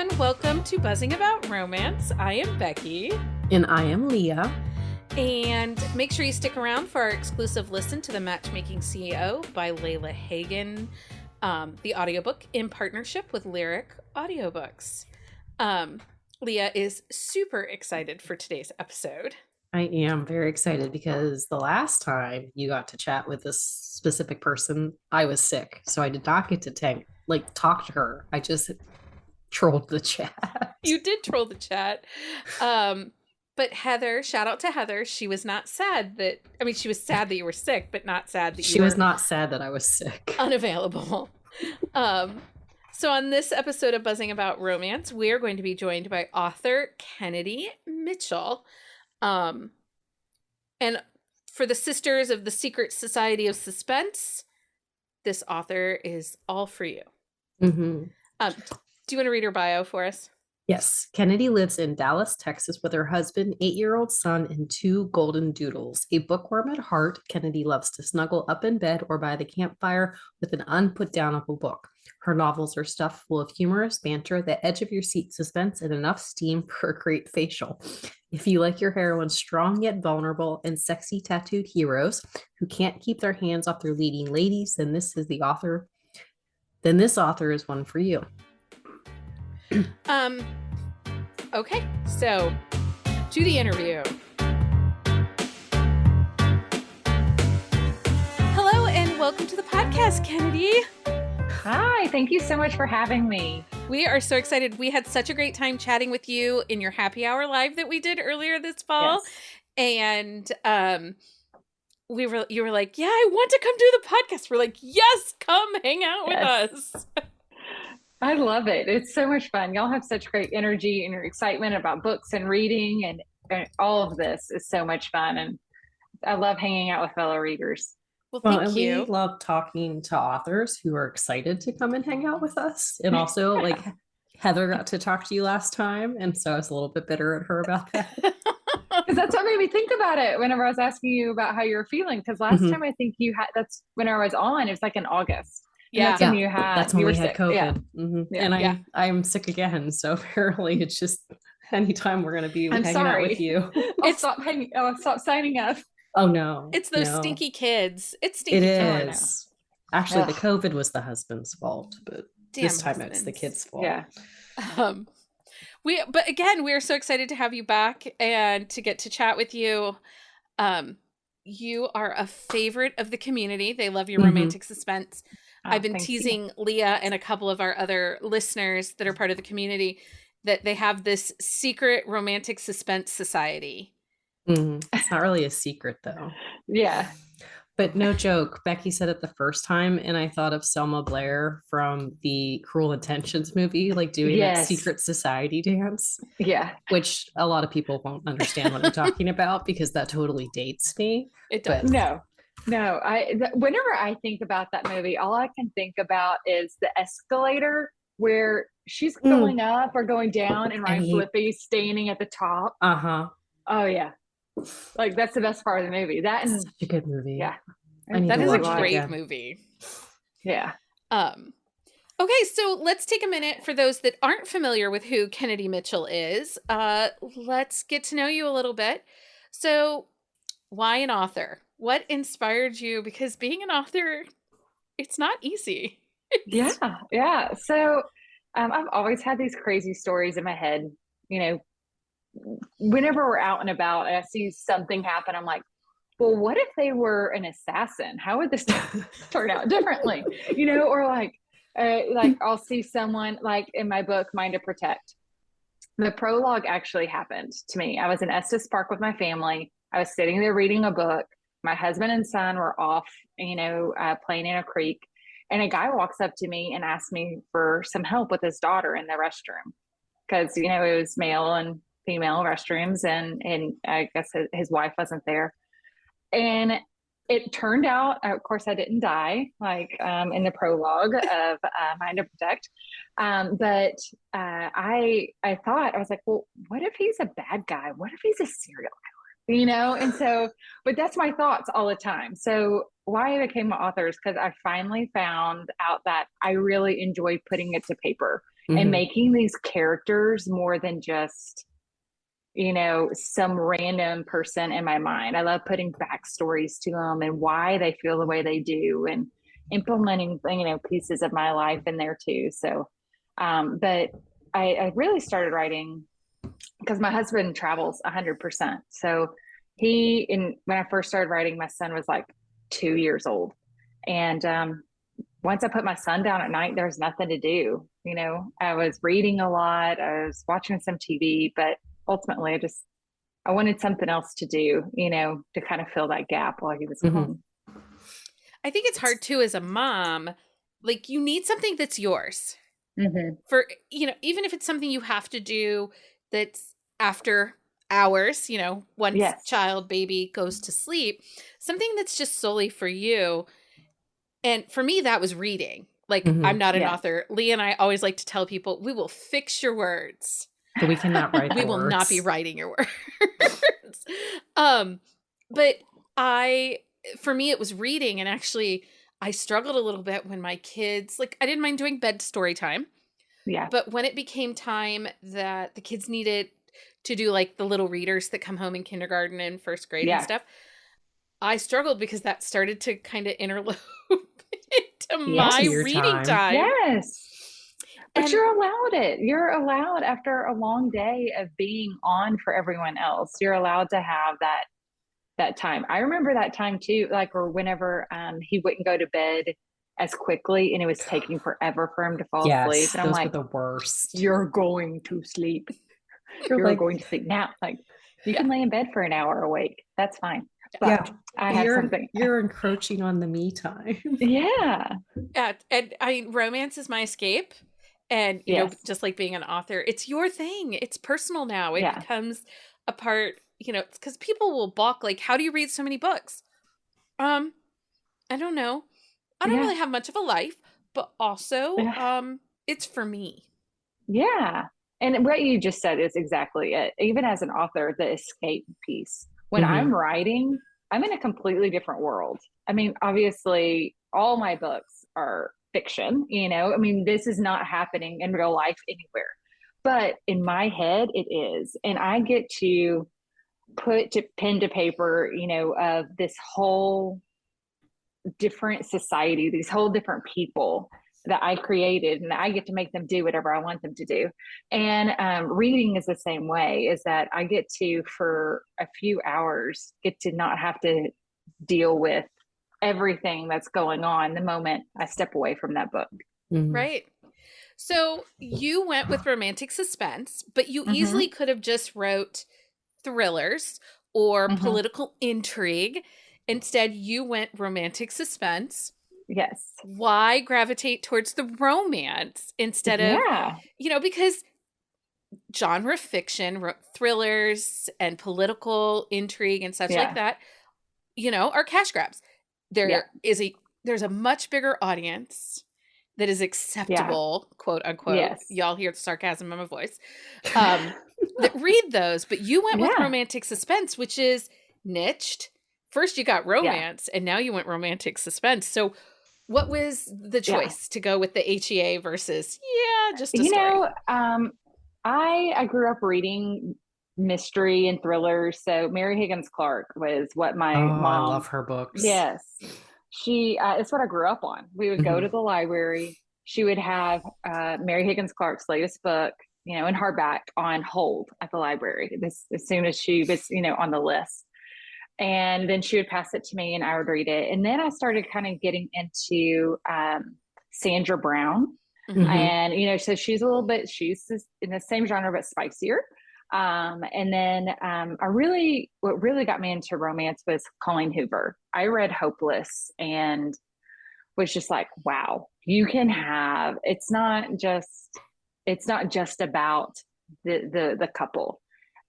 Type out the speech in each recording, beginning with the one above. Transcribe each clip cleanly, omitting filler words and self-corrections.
everyone. Welcome to Buzzing About Romance. I am Becky. And I am Leah. And make sure you stick around for our exclusive listen to The Matchmaking CEO by Layla Hagen, the audiobook in partnership with Lyric Audiobooks. Leah is super excited for today's episode. I am very excited because the last time you got to chat with this specific person, I was sick. So I did not get to talk to her. I just trolled the chat. You did troll the chat. But Heather, shout out to Heather. She was not sad she was sad that you were sick, but not sad that She was not sad that I was sick. Unavailable. So on this episode of Buzzing About Romance, we are going to be joined by author Kennedy Mitchel. And for the Sisters of the Secret Society of Suspense, this author is all for you. Mm-hmm. Do you want to read her bio for us? Yes. Kennedy lives in Dallas, Texas with her husband, 8-year-old son, and 2 golden doodles. A bookworm at heart, Kennedy loves to snuggle up in bed or by the campfire with an unputdownable book. Her novels are stuffed full of humorous banter, the edge of your seat suspense, and enough steam for a great facial. If you like your heroines strong yet vulnerable and sexy tattooed heroes who can't keep their hands off their leading ladies, then this author is one for you. Okay, so to the interview. Hello and welcome to the podcast, Kennedy. Hi, thank you so much for having me. We are so excited. We had such a great time chatting with you in your happy hour live that we did earlier this fall. Yes. And you were like, yeah, I want to come do the podcast. We're like, yes, come hang out with us. I love it. It's so much fun. Y'all have such great energy and your excitement about books and reading and all of this is so much fun. And I love hanging out with fellow readers. Well, thank you. We love talking to authors who are excited to come and hang out with us. And also Heather got to talk to you last time. And so I was a little bit bitter at her about that. Because that's what made me think about it whenever I was asking you about how you were feeling. Because last time I think that's when I was on, it was like in August. Yeah, that's when we had COVID. Yeah. Mm-hmm. Yeah. And I'm sick again. So apparently it's just anytime we're going to be hanging out with you. I'll stop signing up. Oh no. It's those stinky kids. It's stinky kids. Kids. Actually, the COVID was the husband's fault, but this time husbands. It's the kids' fault. Yeah. But again, we're so excited to have you back and to get to chat with you. You are a favorite of the community. They love your romantic suspense. I've been teasing Leah and a couple of our other listeners that are part of the community that they have this secret romantic suspense society. It's not really a secret though. Yeah. But no joke, Becky said it the first time and I thought of Selma Blair from the Cruel Intentions movie, doing that secret society dance. Yeah. Which a lot of people won't understand what I'm talking about because that totally dates me. It does. No. Whenever I think about that movie, all I can think about is the escalator where she's going up or going down and Ryan Flippy's standing at the top. Uh-huh. Oh yeah. That's the best part of the movie. That and such a good movie. Yeah. That is a great movie. Yeah. Okay, so let's take a minute for those that aren't familiar with who Kennedy Mitchel is. Let's get to know you a little bit. So, why an author? What inspired you? Because being an author, it's not easy. Yeah. So, I've always had these crazy stories in my head, whenever we're out and about and I see something happen, I'm like, well, what if they were an assassin? How would this turn out differently? Or I'll see someone in my book, Mind to Protect. The prologue actually happened to me. I was in Estes Park with my family. I was sitting there reading a book. My husband and son were off, playing in a creek. And a guy walks up to me and asks me for some help with his daughter in the restroom. Because, it was male and female restrooms and I guess his wife wasn't there. And it turned out, of course, I didn't die in the prologue of Mind to Protect. But I thought, I was like, well, what if he's a bad guy? What if he's a serial killer? And so, but that's my thoughts all the time. So why I became an author is because I finally found out that I really enjoyed putting it to paper. and Mhm. making these characters more than just, some random person in my mind. I love putting backstories to them and why they feel the way they do, and implementing, pieces of my life in there too. So, but I really started writing because my husband travels 100%. So when I first started writing, my son was like 2 years old. And once I put my son down at night, there was nothing to do. I was reading a lot, I was watching some TV, but ultimately I wanted something else to do, to kind of fill that gap while he was Mhm. gone. I think it's hard too as a mom. Like, you need something that's yours. Mm-hmm. For, even if it's something you have to do that's after hours, once Yes. baby goes to sleep, something that's just solely for you. And for me, that was reading. Like, I'm Mhm. not an Yeah. author. Lee and I always like to tell people, we will fix your words. But we cannot write We the will not be words. writing your words. But for me, it was reading. And actually, I struggled a little bit when my kids, like, I didn't mind doing bed story time. Yeah. But when it became time that the kids needed to do like the little readers that come home in kindergarten and first grade and Yeah. stuff, I struggled because that started to kind of interlope into Yes. my To your reading time. time. Yes. But And you're allowed it. You're allowed, after a long day of being on for everyone else, you're allowed to have that time. I remember that time too, like, or whenever he wouldn't go to bed as quickly and it was taking forever for him to fall asleep. Yes, And I'm those were like, the worst. you're going to sleep. You're You're like, going to sleep now. Like, you yeah, can lay in bed for an hour awake. That's fine. yeah, But I have something. you're encroaching on the me time. Yeah. yeah, and romance is my escape. And, Yes. just like being an author, it's your thing. It's personal now. It Yeah. becomes a part, because people will balk, like, how do you read so many books? I don't know. I don't Yeah. really have much of a life, but also, Yeah. it's for me. Yeah. And what you just said is exactly it. Even as an author, the escape piece. When I'm Mhm. writing, I'm in a completely different world. I mean, obviously, all my books are fiction, I mean, this is not happening in real life anywhere. But in my head, it is. And I get to put to pen to paper, of this whole different society, these whole different people that I created, and I get to make them do whatever I want them to do. And reading is the same way, is that I get to, for a few hours, get to not have to deal with everything that's going on the moment I step away from that book. Mhm. Right. So you went with romantic suspense, but you Mm-hmm. easily could have just wrote thrillers or Mm-hmm. political intrigue. Instead, you went romantic suspense. Yes. Why gravitate towards the romance instead of, Yeah. because genre fiction, thrillers, and political intrigue and such like Yeah. that, are cash grabs. Yeah. There's a much bigger audience that is Yeah. acceptable, quote unquote. Yes. Y'all hear the sarcasm in my voice. Um, that read those, but you went with Yeah. romantic suspense, which is niched. First you got Yeah. romance, and now you went romantic suspense. So what was the Yeah. choice to go with the HEA versus, just a You story? know, I grew up reading mystery and thrillers. So Mary Higgins Clark was what Oh, my I love mom. her books. Yes, she. It's what I grew up on. We would go Mhm. to the library. She would have Mary Higgins Clark's latest book, in hardback on hold at the library. This as soon as she was, on the list. And then she would pass it to me and I would read it. And then I started kind of getting into Sandra Brown. Mm-hmm. Mhm. And, so she's in the same genre, but spicier. And then what really got me into romance was Colleen Hoover. I read Hopeless and was just like, wow, it's not just about the couple.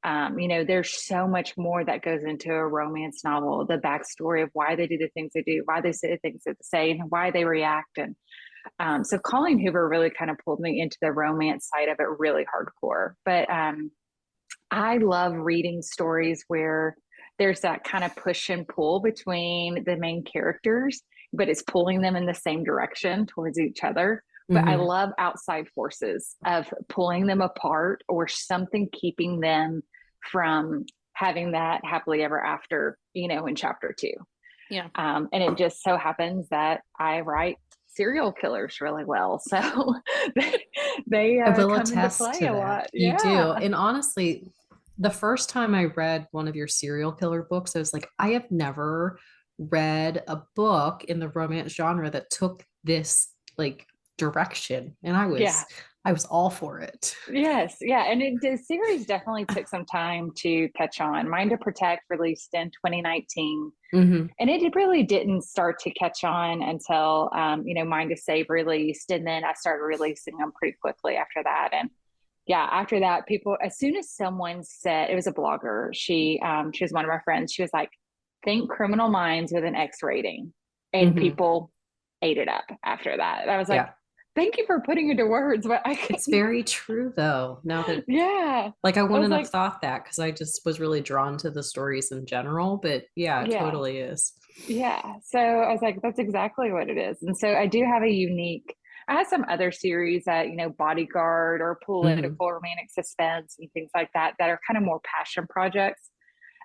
There's so much more that goes into a romance novel, the backstory of why they do the things they do, why they say the things that they say, and why they react. And so Colleen Hoover really kind of pulled me into the romance side of it really hardcore. But I love reading stories where there's that kind of push and pull between the main characters, but it's pulling them in the same direction towards each other, but I love outside forces of pulling them apart or something keeping them from having that happily ever after, in chapter 2. Yeah. And it just so happens that I write serial killers really well. So they I will come into attest play to a that. lot. You do. Yeah. And honestly, the first time I read one of your serial killer books, I was like, I have never read a book in the romance genre that took this like direction. And Yeah. I was all for it. Yes. Yeah. And the series definitely took some time to catch on. Mind to Protect released in 2019. Mm-hmm. And it really didn't start to catch on until, Mind to Save released. And then I started releasing them pretty quickly after that. And yeah, after that, people, as soon as someone said, it was a blogger, she was one of my friends. She was like, think Criminal Minds with an X rating. And people ate it up after that. I was like, thank you for putting into words, but it's very true though. Now that like I wouldn't have thought that because I just was really drawn to the stories in general, but it totally is. Yeah. So I was like, that's exactly what it is. And so I do have I have some other series that, Bodyguard or political romantic suspense and things like that are kind of more passion projects.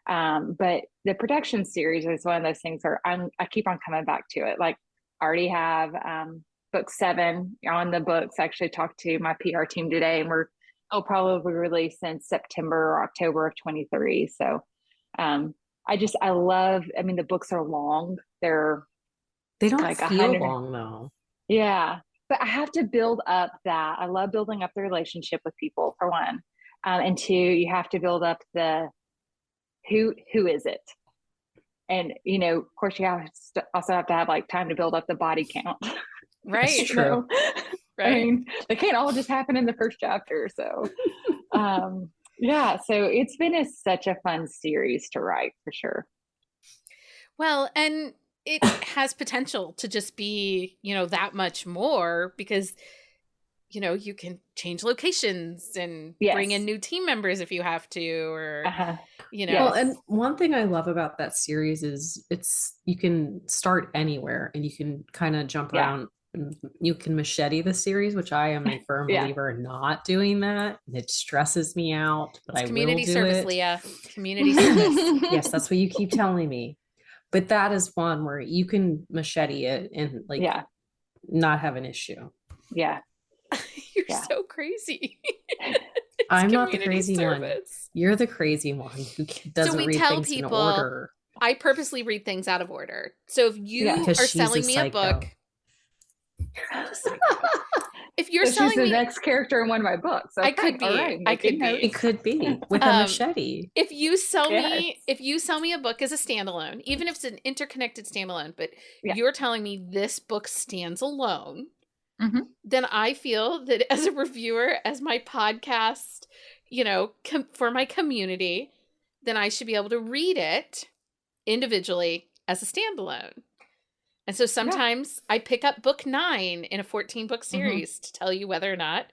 But the production series is one of those things where I keep on coming back to it. Like I already have book 7 on the books. I actually talked to my PR team today, and I'll probably release in September or October of 23. So I love, the books are long. They don't like feel long though. Yeah. But I have to build up that. I love building up the relationship with people, for one. And 2, you have to build up the who is it? And, of course, also have to have like time to build up the body count. Right. True. Right. I mean, they can't all just happen in the first chapter. So, so it's been such a fun series to write for sure. Well, and it has potential to just be, that much more because, you can change locations and bring in new team members if you have to, or, Well, and one thing I love about that series is you can start anywhere and you can kind of jump around. You can machete the series, which I am a firm believer in not doing that. It stresses me out, but it's I community will do service, it. Leah. Community service. Yes, that's what you keep telling me. But that is one where you can machete it and not have an issue. Yeah. You're so crazy. I'm not the crazy one. You're the crazy one who doesn't read things in order. I purposely read things out of order. So if you are selling me a book, if you're selling she's the next character in one of my books, okay, I could be. Right, I could be. It could be with a machete. If you sell me a book as a standalone, even if it's an interconnected standalone, but you're telling me this book stands alone, then I feel that as a reviewer, as my podcast, for my community, then I should be able to read it individually as a standalone. And so sometimes I pick up book 9 in a 14-book series to tell you whether or not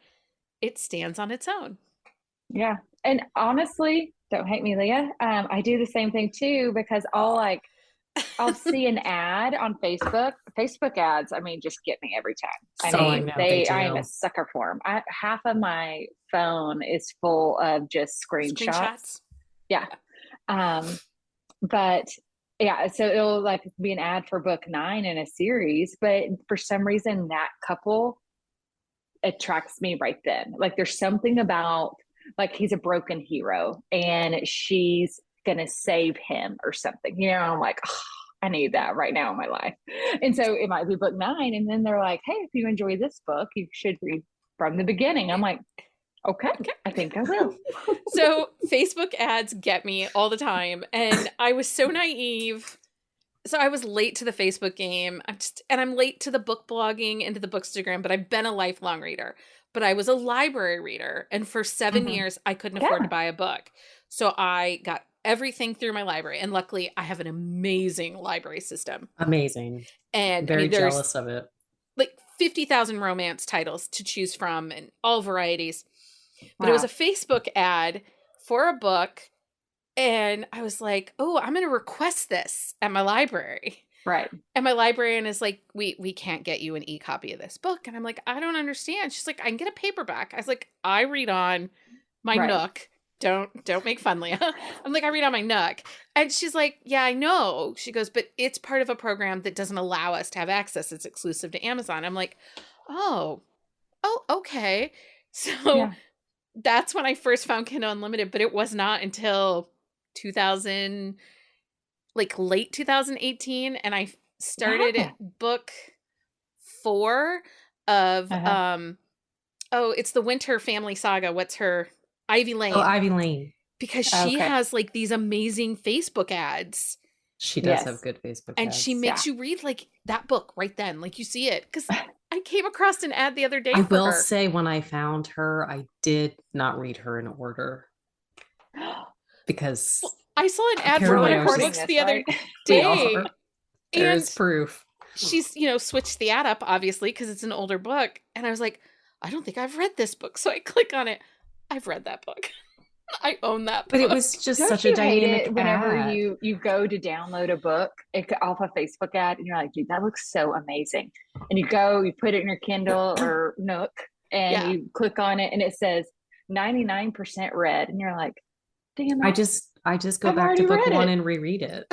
it stands on its own. Yeah. And honestly, don't hate me, Leah. I do the same thing too, because I'll see an ad on Facebook. Facebook ads, just get me every time. I am a sucker for them. Half of my phone is full of just screenshots. Yeah. But yeah, so it'll be an ad for book 9 in a series, but for some reason that couple attracts me right then. There's something about he's a broken hero and she's gonna save him or something. I'm like, oh, I need that right now in my life. And so it might be book 9, and then they're like, hey, if you enjoy this book, you should read from the beginning. I'm like, okay, I think I will. So Facebook ads get me all the time. And I was so naive. So I was late to the Facebook game. I'm late to the book blogging and to the Bookstagram, but I've been a lifelong reader. But I was a library reader. And for 7 years, I couldn't afford to buy a book. So I got everything through my library. And luckily, I have an amazing library system. Amazing. And very jealous of it. 50,000 romance titles to choose from and all varieties. But it was a Facebook ad for a book. And I was like, oh, I'm going to request this at my library. Right. And my librarian is like, we can't get you an e-copy of this book. And I'm like, I don't understand. She's like, I can get a paperback. I was like, I read on my Right. Nook. Don't make fun, Leah. I'm like, I read on my Nook. And she's like, yeah, I know. She goes, but it's part of a program that doesn't allow us to have access. It's exclusive to Amazon. I'm like, oh, okay. So that's when I first found Kindle Unlimited, but it was not until 2000, like late 2018. And I started at book 4 of, it's the Winter Family Saga. What's her? Ivy Lane. Oh, Ivy Lane. Because she has like these amazing Facebook ads. She does have good Facebook ads. And she makes you read like that book right then. Like you see it. Because I came across an ad the other day. I will say when I found her, I did not read her in order. Because I saw an ad for one of her books the other day. There's proof. She's, switched the ad up, obviously, because it's an older book. And I was like, I don't think I've read this book. So I click on it. I've read that book. I own that book. But it was just such a dynamic whenever ad. you go to download a book off a Facebook ad and you're like, dude, that looks so amazing. And you put it in your Kindle or Nook and you click on it and it says 99% read. And you're like, damn it. I just go back to book 1 and reread it.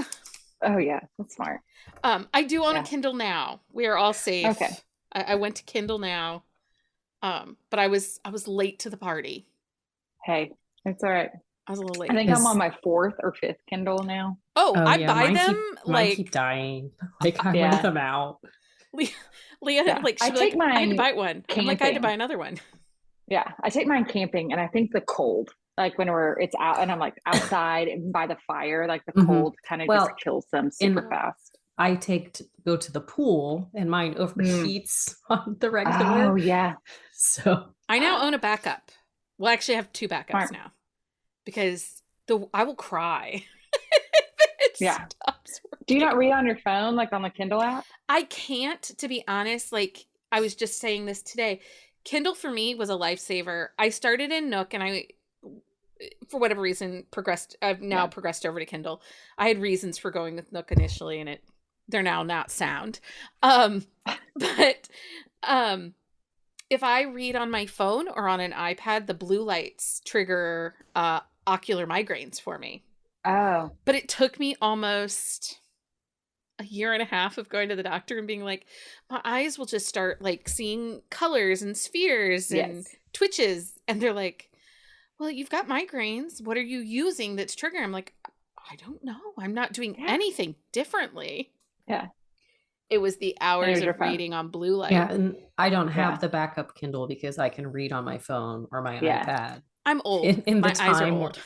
Oh yeah, that's smart. I do own a Kindle now. We are all safe. Okay. I went to Kindle now. But I was late to the party. Hey, it's all right. I was a little late. I think I'm on my 4th or 5th Kindle now. I buy them. Mine keep dying. Like I wear them out. Leah, like I had to buy one. Camping. I'm like, I had to buy another one. Yeah, I take mine camping, and I think the cold, like when it's out, and I'm like outside and by the fire, like the cold kind of just kills them super fast. I go to the pool, and mine overheats on the regular. Oh yeah. So I now own a backup. Well, actually, I have 2 backups now because I will cry. Do you not read on your phone, like on the Kindle app? I can't, to be honest. Like I was just saying this today. Kindle for me was a lifesaver. I started in Nook and I, for whatever reason, I've now progressed over to Kindle. I had reasons for going with Nook initially and they're now not sound. But if I read on my phone or on an iPad, the blue lights trigger ocular migraines for me. Oh. But it took me almost a year and a half of going to the doctor and being like, my eyes will just start like seeing colors and spheres and twitches. And they're like, well, you've got migraines. What are you using that's triggering? I'm like, I don't know. I'm not doing anything differently. Yeah. It was the hours of reading on blue light. Yeah, and I don't have the backup Kindle because I can read on my phone or my iPad. I'm old. In my the time, eyes are old.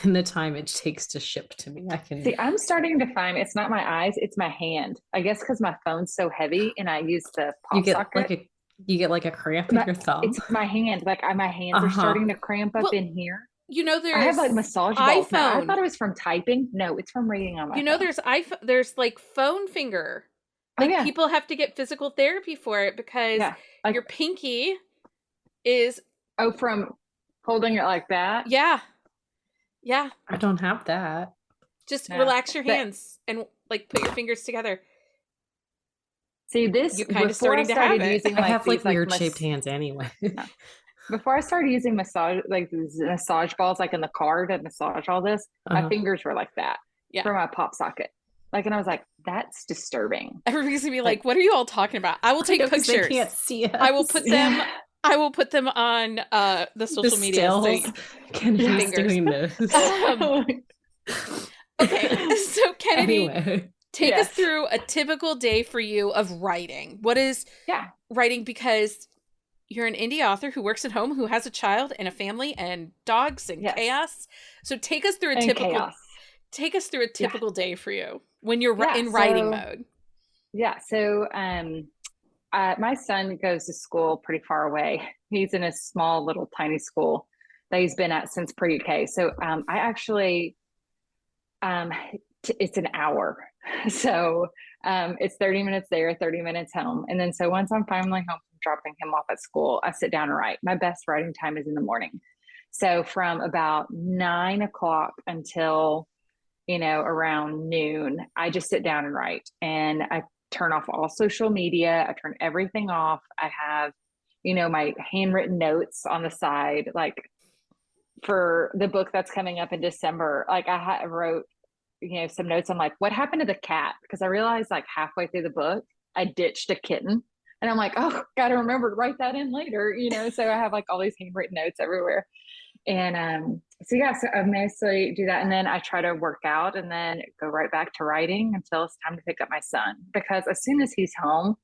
In the time it takes to ship to me, I can see. I'm starting to find it's not my eyes; it's my hand. I guess because my phone's so heavy and I use the pop socket. You get like a cramp in your thumb. It's my hand. Like my hands are starting to cramp up in here. I have like massage balls now. I thought it was from typing. No, it's from reading on my phone. There's like phone finger. Like people have to get physical therapy for it because your pinky is from holding it like that. Yeah. I don't have that. Just relax your hands and like put your fingers together. See this? You kind of starting to have it. I have like weird shaped hands anyway. Before I started using massage balls, like in the car to massage all this, my fingers were like that for my pop socket. Like, and I was like, that's disturbing. Everybody's gonna be like, what are you all talking about? I will take pictures. They can't see us. I will put them. I will put them on the social media. Kennedy's doing this. Okay, so Kennedy, take us through a typical day for you of writing. What is writing? Because you're an indie author who works at home, who has a child and a family and dogs and chaos. So take us through a typical day for you when you're in writing mode. Yeah. So my son goes to school pretty far away. He's in a small little tiny school that he's been at since pre-K. So I actually, it's an hour. So it's 30 minutes there, 30 minutes home. And then so once I'm finally home from dropping him off at school, I sit down and write. My best writing time is in the morning. So from about 9 o'clock until around noon, I just sit down and write, and I turn off all social media. I turn everything off. I have, my handwritten notes on the side, like for the book that's coming up in December. Like I wrote, some notes. I'm like, what happened to the cat? Because I realized like halfway through the book, I ditched a kitten. And I'm like, oh, got to remember to write that in later, So I have like all these handwritten notes everywhere. And so I mostly do that. And then I try to work out and then go right back to writing until it's time to pick up my son. Because as soon as he's home,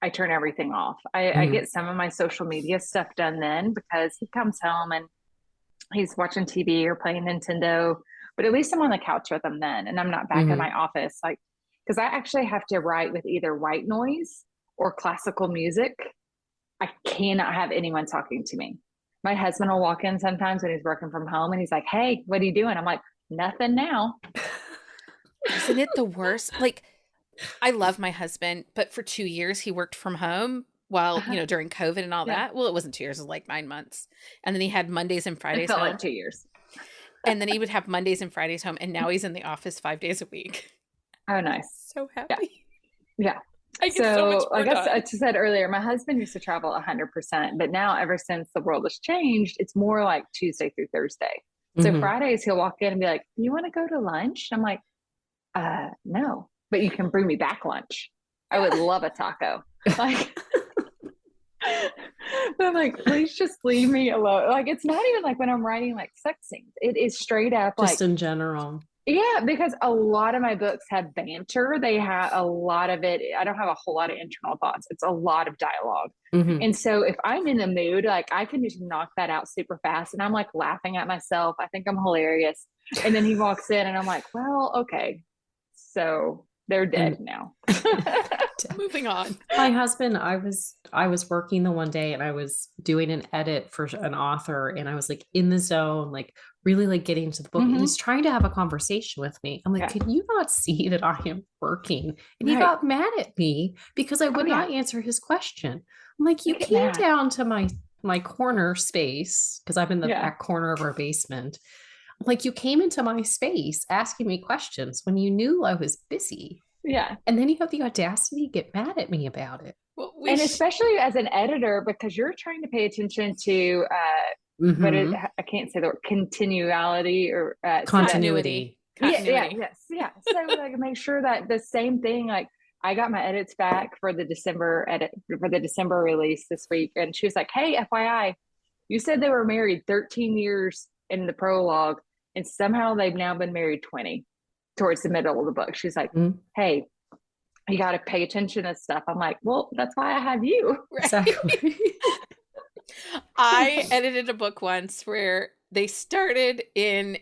I turn everything off. I get some of my social media stuff done then, because he comes home and he's watching TV or playing Nintendo. But at least I'm on the couch with him then, and I'm not back in my office. Like, because I actually have to write with either white noise or classical music. I cannot have anyone talking to me. My husband will walk in sometimes when he's working from home and he's like, hey, what are you doing? I'm like, nothing now. Isn't it the worst? Like, I love my husband, but for 2 years he worked from home while, during COVID and all that. Well, it wasn't 2 years, it was like 9 months. And then he had Mondays and Fridays it felt home. like 2 years. And then he would have Mondays and Fridays home. And now he's in the office 5 days a week. Oh, nice. So happy. Yeah. I get so much more like done. I said earlier, my husband used to travel 100%, but now ever since the world has changed, it's more like Tuesday through Thursday. So Fridays he'll walk in and be like, you want to go to lunch? I'm like, no, but you can bring me back lunch. I would love a taco. Like, but I'm like, please just leave me alone. Like, it's not even like when I'm writing like sex scenes. It is straight up just like in general. Yeah, because a lot of my books have banter. They have a lot of it. I don't have a whole lot of internal thoughts. It's a lot of dialogue. And so if I'm in the mood, like I can just knock that out super fast. And I'm like laughing at myself. I think I'm hilarious. And then he walks in and I'm like, well, okay. So they're dead now. Moving on. My husband, I was working the one day and I was doing an edit for an author and I was like in the zone, like really like getting to the book. And he's trying to have a conversation with me. I'm like, can you not see that I am working? And he got mad at me because I would not answer his question. I'm like, you came down to my corner space, because I'm in the back corner of our basement. I'm like, you came into my space asking me questions when you knew I was busy. Yeah. And then you have the audacity to get mad at me about it. Well, and especially as an editor, because you're trying to pay attention to I can't say the word continuality or continuity. Yes. So like make sure that the same thing, like I got my edits back for the December release this week. And she was like, hey, FYI, you said they were married 13 years in the prologue and somehow they've now been married 20 towards the middle of the book. She's like, hey, you got to pay attention to stuff. I'm like, well, that's why I have you. Right? Exactly. I edited a book once where they started in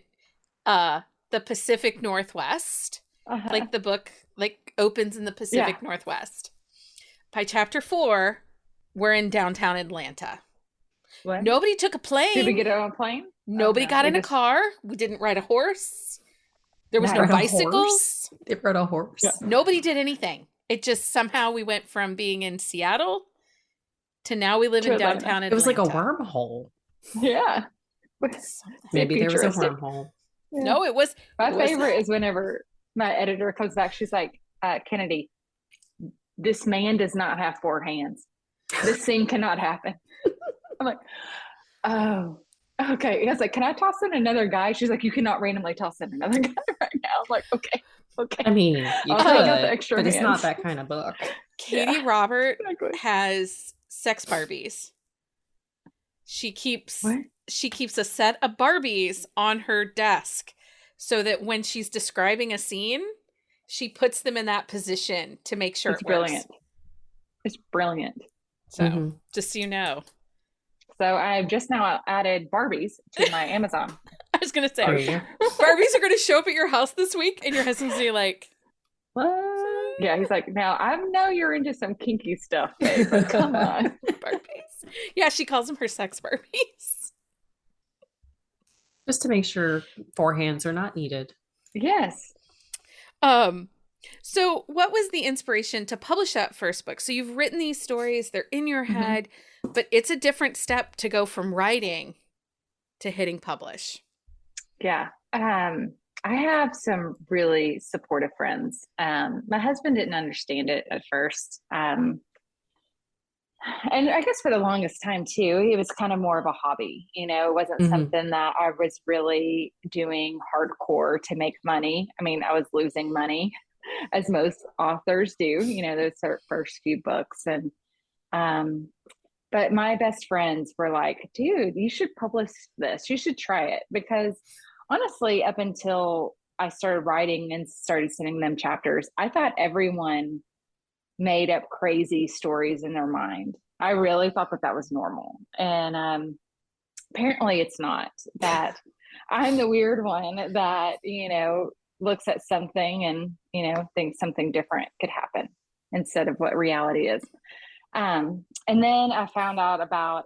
the Pacific Northwest. Like the book like opens in the Pacific Northwest. By chapter 4, we're in downtown Atlanta. What? Nobody took a plane. Did we get on a plane? Nobody got in a car. We didn't ride a horse. There was no bicycles. They rode a horse. Yeah. Nobody did anything. It just somehow we went from being in Seattle to now we live in downtown Atlanta. It was like a wormhole. Yeah. Maybe there was a wormhole. Yeah. No, it was. My favorite is whenever my editor comes back, she's like, Kennedy, this man does not have 4 hands. This scene cannot happen. I'm like, oh, okay. I was like, can I toss in another guy? She's like, you cannot randomly toss in another guy right now. I'm like, okay. I mean, you could, but it's not that kind of book. Katie Robert has sex Barbies. She keeps a set of Barbies on her desk so that when she's describing a scene, she puts them in that position to make sure it works. It's brilliant. So just so you know. So I've just now added Barbies to my Amazon. I was going to say, Barbies are going to show up at your house this week and your husband's going to be like, what? Yeah, he's like, now I know you're into some kinky stuff, babe, but come on. Barbies. Yeah, she calls them her sex Barbies. Just to make sure 4 hands are not needed. Yes. So what was the inspiration to publish that first book? So you've written these stories, they're in your head, but it's a different step to go from writing to hitting publish. Yeah. I have some really supportive friends. My husband didn't understand it at first. And I guess for the longest time too, it was kind of more of a hobby. It wasn't something that I was really doing hardcore to make money. I mean, I was losing money as most authors do, those first few books. And, but my best friends were like, dude, you should publish this. You should try it. Because honestly, up until I started writing and started sending them chapters, I thought everyone made up crazy stories in their mind. I really thought that was normal. And apparently it's not. That I'm the weird one that, looks at something and, thinks something different could happen instead of what reality is. And then I found out about,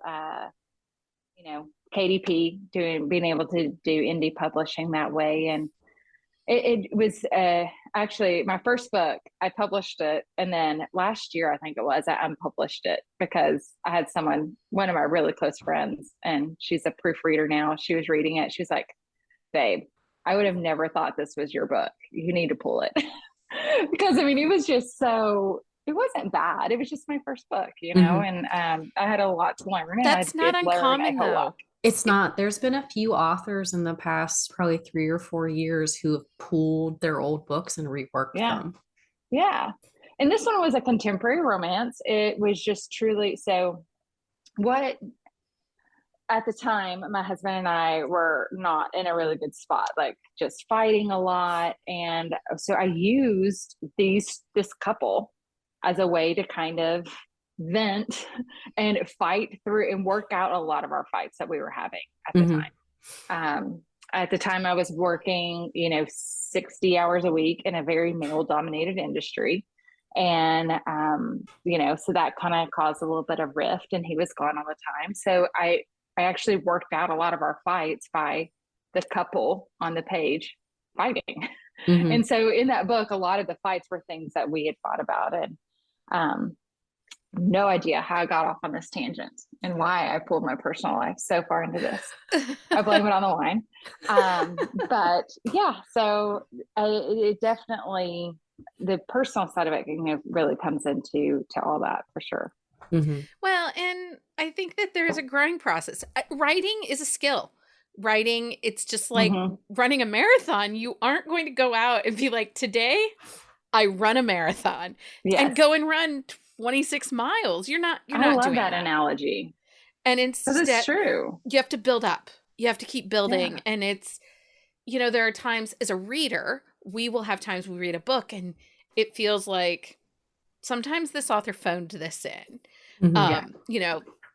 KDP being able to do indie publishing that way. And it was actually my first book. I published it, and then last year I think it was, I unpublished it because I had one of my really close friends, and she's a proofreader now. She was reading it. She's like, "Babe, I would have never thought this was your book. You need to pull it." Because I mean, it was just so. It wasn't bad. It was just my first book, and I had a lot to learn. That's not uncommon, though. It's not. There's been a few authors in the past probably 3 or 4 years who have pulled their old books and reworked them. Yeah. And this one was a contemporary romance. It was just truly at the time, my husband and I were not in a really good spot, like just fighting a lot. And so I used this couple as a way to kind of vent and fight through and work out a lot of our fights that we were having at the time. At the time I was working, 60 hours a week in a very male dominated industry. And, so that kind of caused a little bit of rift, and he was gone all the time. So I actually worked out a lot of our fights by the couple on the page fighting. And so in that book, a lot of the fights were things that we had fought about. And, no idea how I got off on this tangent and why I pulled my personal life so far into this. I blame it on the wine. But yeah, so it definitely, the personal side of it, really comes into all that for sure. Well, and I think that there's a growing process. Writing is a skill. Writing, it's just like running a marathon. You aren't going to go out and be like, today I run a marathon and go and run 26 miles. You're not I love doing that analogy. And instead, it's true. You have to build up. You have to keep building. And it's, there are times as a reader, we will have times we read a book and it feels like sometimes this author phoned this in.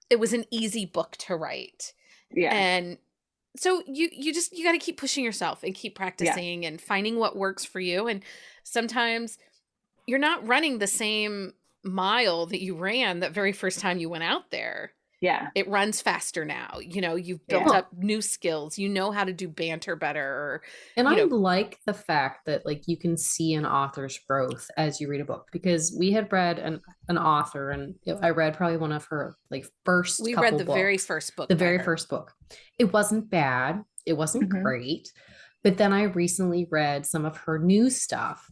It was an easy book to write. Yeah. And so you got to keep pushing yourself and keep practicing and finding what works for you. And sometimes you're not running the same mile that you ran that very first time you went out there. Yeah. It runs faster now. You've built up new skills. You know how to do banter better. And I like the fact that you can see an author's growth as you read a book, because we had read an author, and I read probably one of her first we couple read the books. very first book. The very first book. It wasn't bad. It wasn't great. But then I recently read some of her new stuff,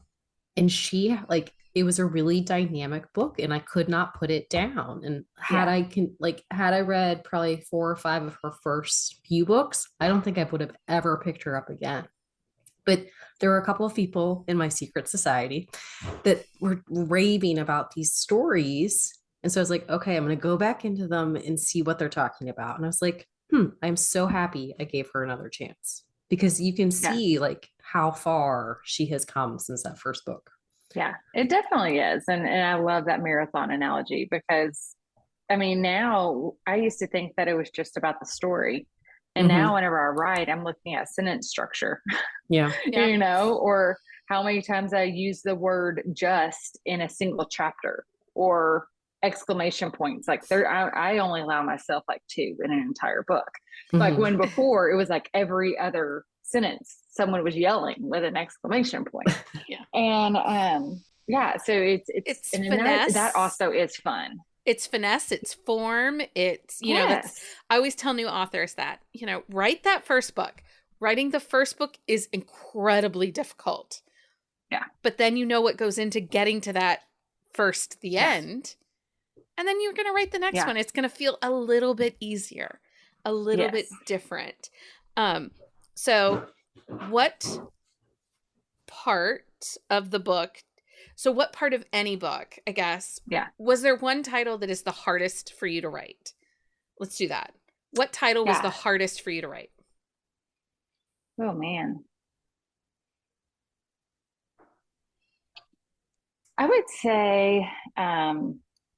and she it was a really dynamic book, and I could not put it down. And had I read probably 4 or 5 of her first few books, I don't think I would have ever picked her up again. But there were a couple of people in my secret society that were raving about these stories. And so I was like, okay, I'm going to go back into them and see what they're talking about. And I was like, I'm so happy I gave her another chance, because you can see how far she has come since that first book. Yeah, it definitely is. And I love that marathon analogy, because I mean, now I used to think that it was just about the story. And now whenever I write, I'm looking at sentence structure. Yeah. Or how many times I use the word just in a single chapter, or exclamation points. I only allow myself 2 in an entire book. When before it was every other sentence someone was yelling with an exclamation point. And so it's finesse. That also is fun. It's finesse, it's form, it's I always tell new authors that, write that first book, Writing the first book is incredibly difficult. Yeah. But then you know what goes into getting to that first, the end. And then you're going to write the next one. It's going to feel a little bit easier, a little bit different. So what part of the book, so what part of any book, I guess, was there one title that is the hardest for you to write? Let's do that. What title was the hardest for you to write? Oh, man. I would say, I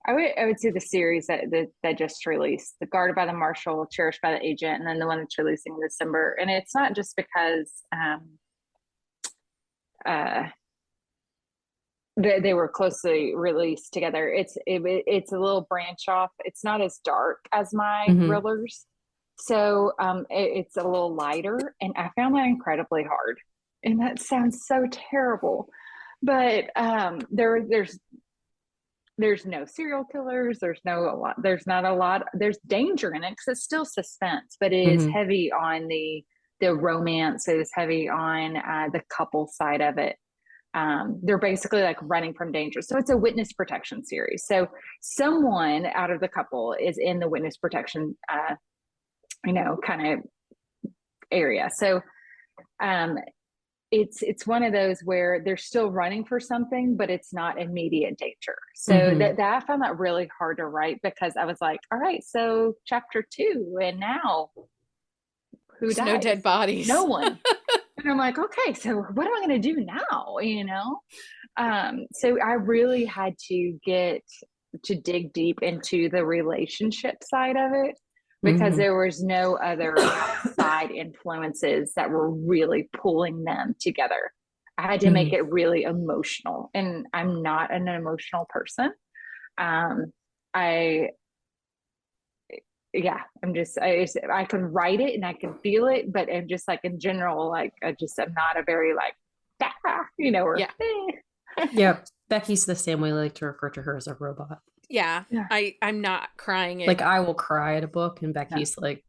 would say the series that just released, The Guarded by the Marshal, Cherished by the Agent, and then the one that's releasing in December. And it's not just because they were closely released together. It's a little branch off. It's not as dark as my thrillers, so it's a little lighter. And I found that incredibly hard. And that sounds so terrible, but there's no serial killers. There's not a lot. There's danger in it because it's still suspense, but it is heavy on the romance. It is heavy on the couple side of it. They're basically like running from danger. So it's a witness protection series. So someone out of the couple is in the witness protection, kind of area. So it's one of those where they're still running for something, but it's not immediate danger. So that I found that really hard to write because I was like, all right, so chapter 2, and now who dies? No dead bodies. No one. And I'm like, okay, so what am I going to do now? So I really had to dig deep into the relationship side of it because there was no other outside influences that were really pulling them together. I had to make it really emotional, and I'm not an emotional person. I can write it and I can feel it, but I'm just like in general, like I'm not a very like, Becky's the same way. I like to refer to her as a robot. Yeah. I'm not crying. Like I will cry at a book and Becky's like,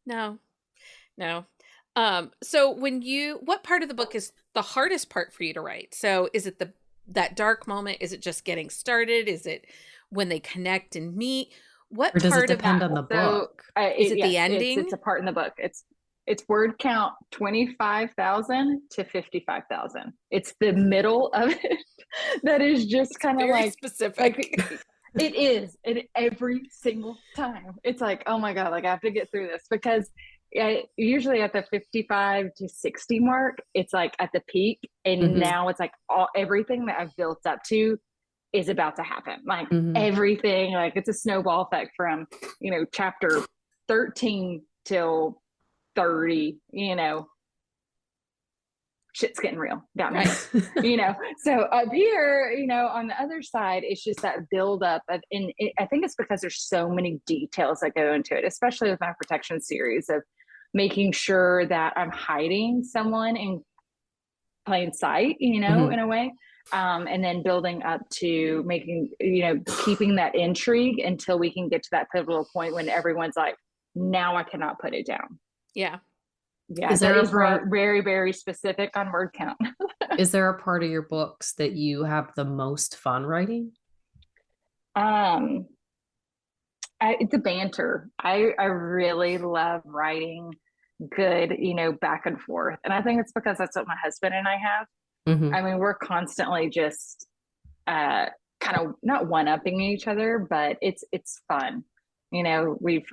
no. So what part of the book is the hardest part for you to write? So is it that dark moment? Is it just getting started? Is it when they connect and meet? What or does part it depend on the book? Is it the ending? It's a part in the book. It's word count 25,000 to 55,000. It's the middle of it that is just kind of like specific. Like, it is. Every single time. It's like, oh my God, like I have to get through this because usually at the 55 to 60 mark, it's like at the peak. And now it's like everything that I've built up to is about to happen. Like everything, like it's a snowball effect from, chapter 13 till 30, shit's getting real down there, so up here, on the other side, it's just that build up of, and I think it's because there's so many details that go into it, especially with my protection series of making sure that I'm hiding someone in plain sight, in a way. And then building up to making, keeping that intrigue until we can get to that pivotal point when everyone's like, now I cannot put it down. Yeah. Yeah. Is there very, very specific on word count. Is there a part of your books that you have the most fun writing? It's a banter. I really love writing good, back and forth. And I think it's because that's what my husband and I have. I mean, we're constantly just kind of not one-upping each other, but it's fun. We've,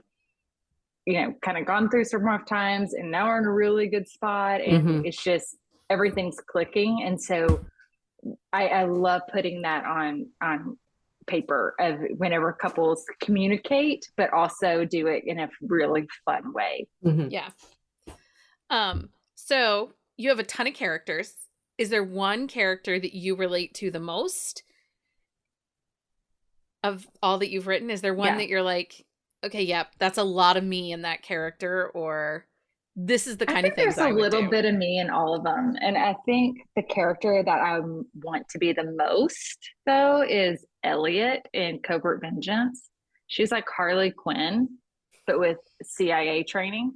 kind of gone through some rough times and now we're in a really good spot, and it's just everything's clicking. And so I love putting that on paper of whenever couples communicate, but also do it in a really fun way. Yeah. So you have a ton of characters. Is there one character that you relate to the most of all that you've written? Is there one that you're like, okay, yep, that's a lot of me in that character, or this is the kind of things I would do? There's a little bit of me in all of them. And I think the character that I want to be the most, though, is Elliot in Covert Vengeance. She's like Harley Quinn, but with CIA training.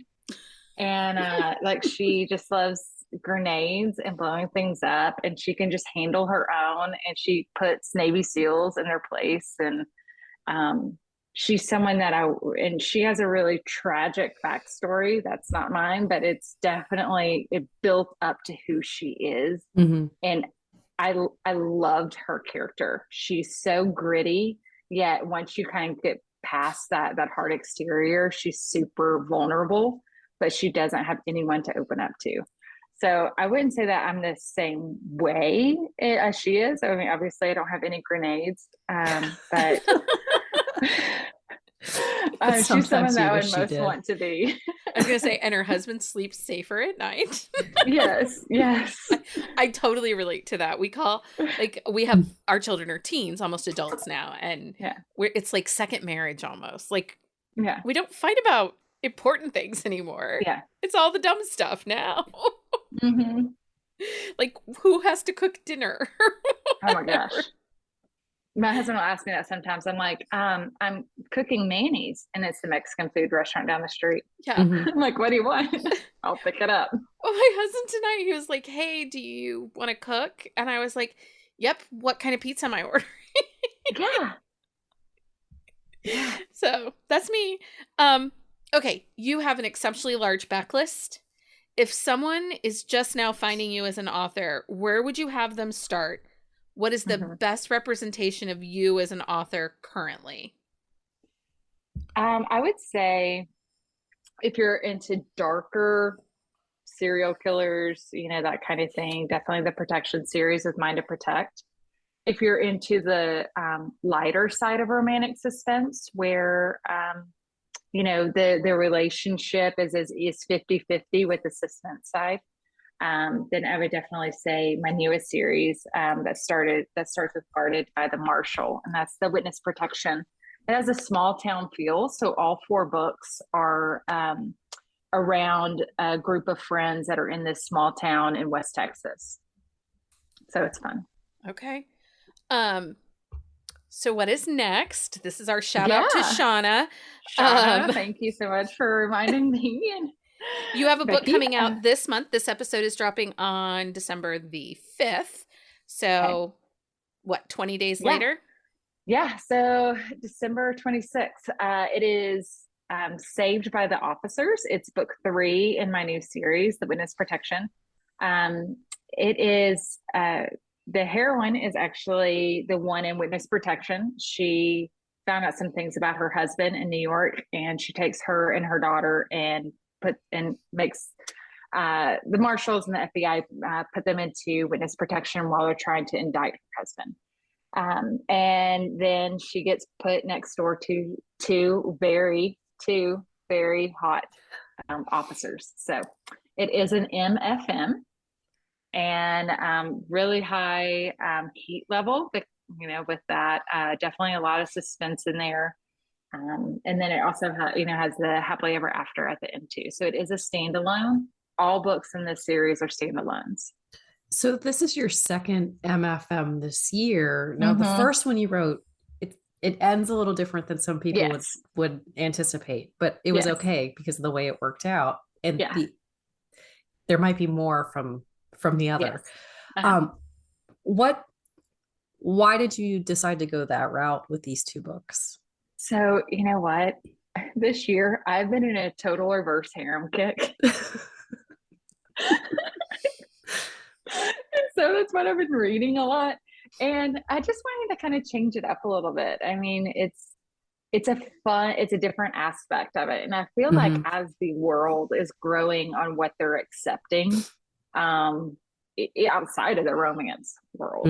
And like she just loves grenades and blowing things up, and she can just handle her own, and she puts Navy SEALs in their place. And she's someone that and she has a really tragic backstory that's not mine, but it's definitely, it built up to who she is. Mm-hmm. And I loved her character. She's so gritty, yet once you kind of get past that hard exterior, she's super vulnerable, but she doesn't have anyone to open up to. So I wouldn't say that I'm the same way as she is. I mean, obviously I don't have any grenades, but she's someone that I would most want to be. I was going to say, and her husband sleeps safer at night. Yes. I totally relate to that. We have, our children are teens, almost adults now. And it's like second marriage almost. Like, we don't fight about important things anymore. Yeah. It's all the dumb stuff now. Mm-hmm. Like, who has to cook dinner? Oh my gosh. My husband will ask me that sometimes. I'm like, I'm cooking mayonnaise, and it's the Mexican food restaurant down the street. Yeah. Mm-hmm. I'm like, what do you want? I'll pick it up. Well, my husband tonight, he was like, hey, do you want to cook? And I was like, yep. What kind of pizza am I ordering? Yeah. So that's me. Okay. You have an exceptionally large backlist. If someone is just now finding you as an author, where would you have them start? What is the best representation of you as an author currently? I would say if you're into darker serial killers, that kind of thing, definitely the Protection series with Mind to Protect. If you're into the lighter side of romantic suspense, where the relationship is 50-50 with the suspense side, then I would definitely say my newest series that starts with Guarded by the Marshal, and that's the witness protection. It has a small town feel, so all 4 books are around a group of friends that are in this small town in West Texas. So it's fun. Okay. So what is next? This is our shout out to Shauna. Shauna, thank you so much for reminding me. And you have a book coming out this month. This episode is dropping on December the 5th. So what, 20 days later? Yeah. So December 26th, it is Saved by the Officers. It's book 3 in my new series, The Witness Protection. It is, the heroine is actually the one in Witness Protection. She found out some things about her husband in New York, and she takes her and her daughter and makes the marshals and the FBI put them into witness protection while they're trying to indict her husband. And then she gets put next door to two very hot officers. So it is an MFM, and really high heat level, with that, definitely a lot of suspense in there. And then it also has the happily ever after at the end too. So it is a standalone. All books in this series are standalones. So this is your second MFM this year. Now, the first one you wrote, it ends a little different than some people would anticipate, but it was okay because of the way it worked out. And there might be more from the other. Yes. Why did you decide to go that route with these 2 books? So, you know what? This year, I've been in a total reverse harem kick. So that's what I've been reading a lot. And I just wanted to kind of change it up a little bit. I mean, it's a different aspect of it. And I feel like as the world is growing on what they're accepting, outside of the romance world,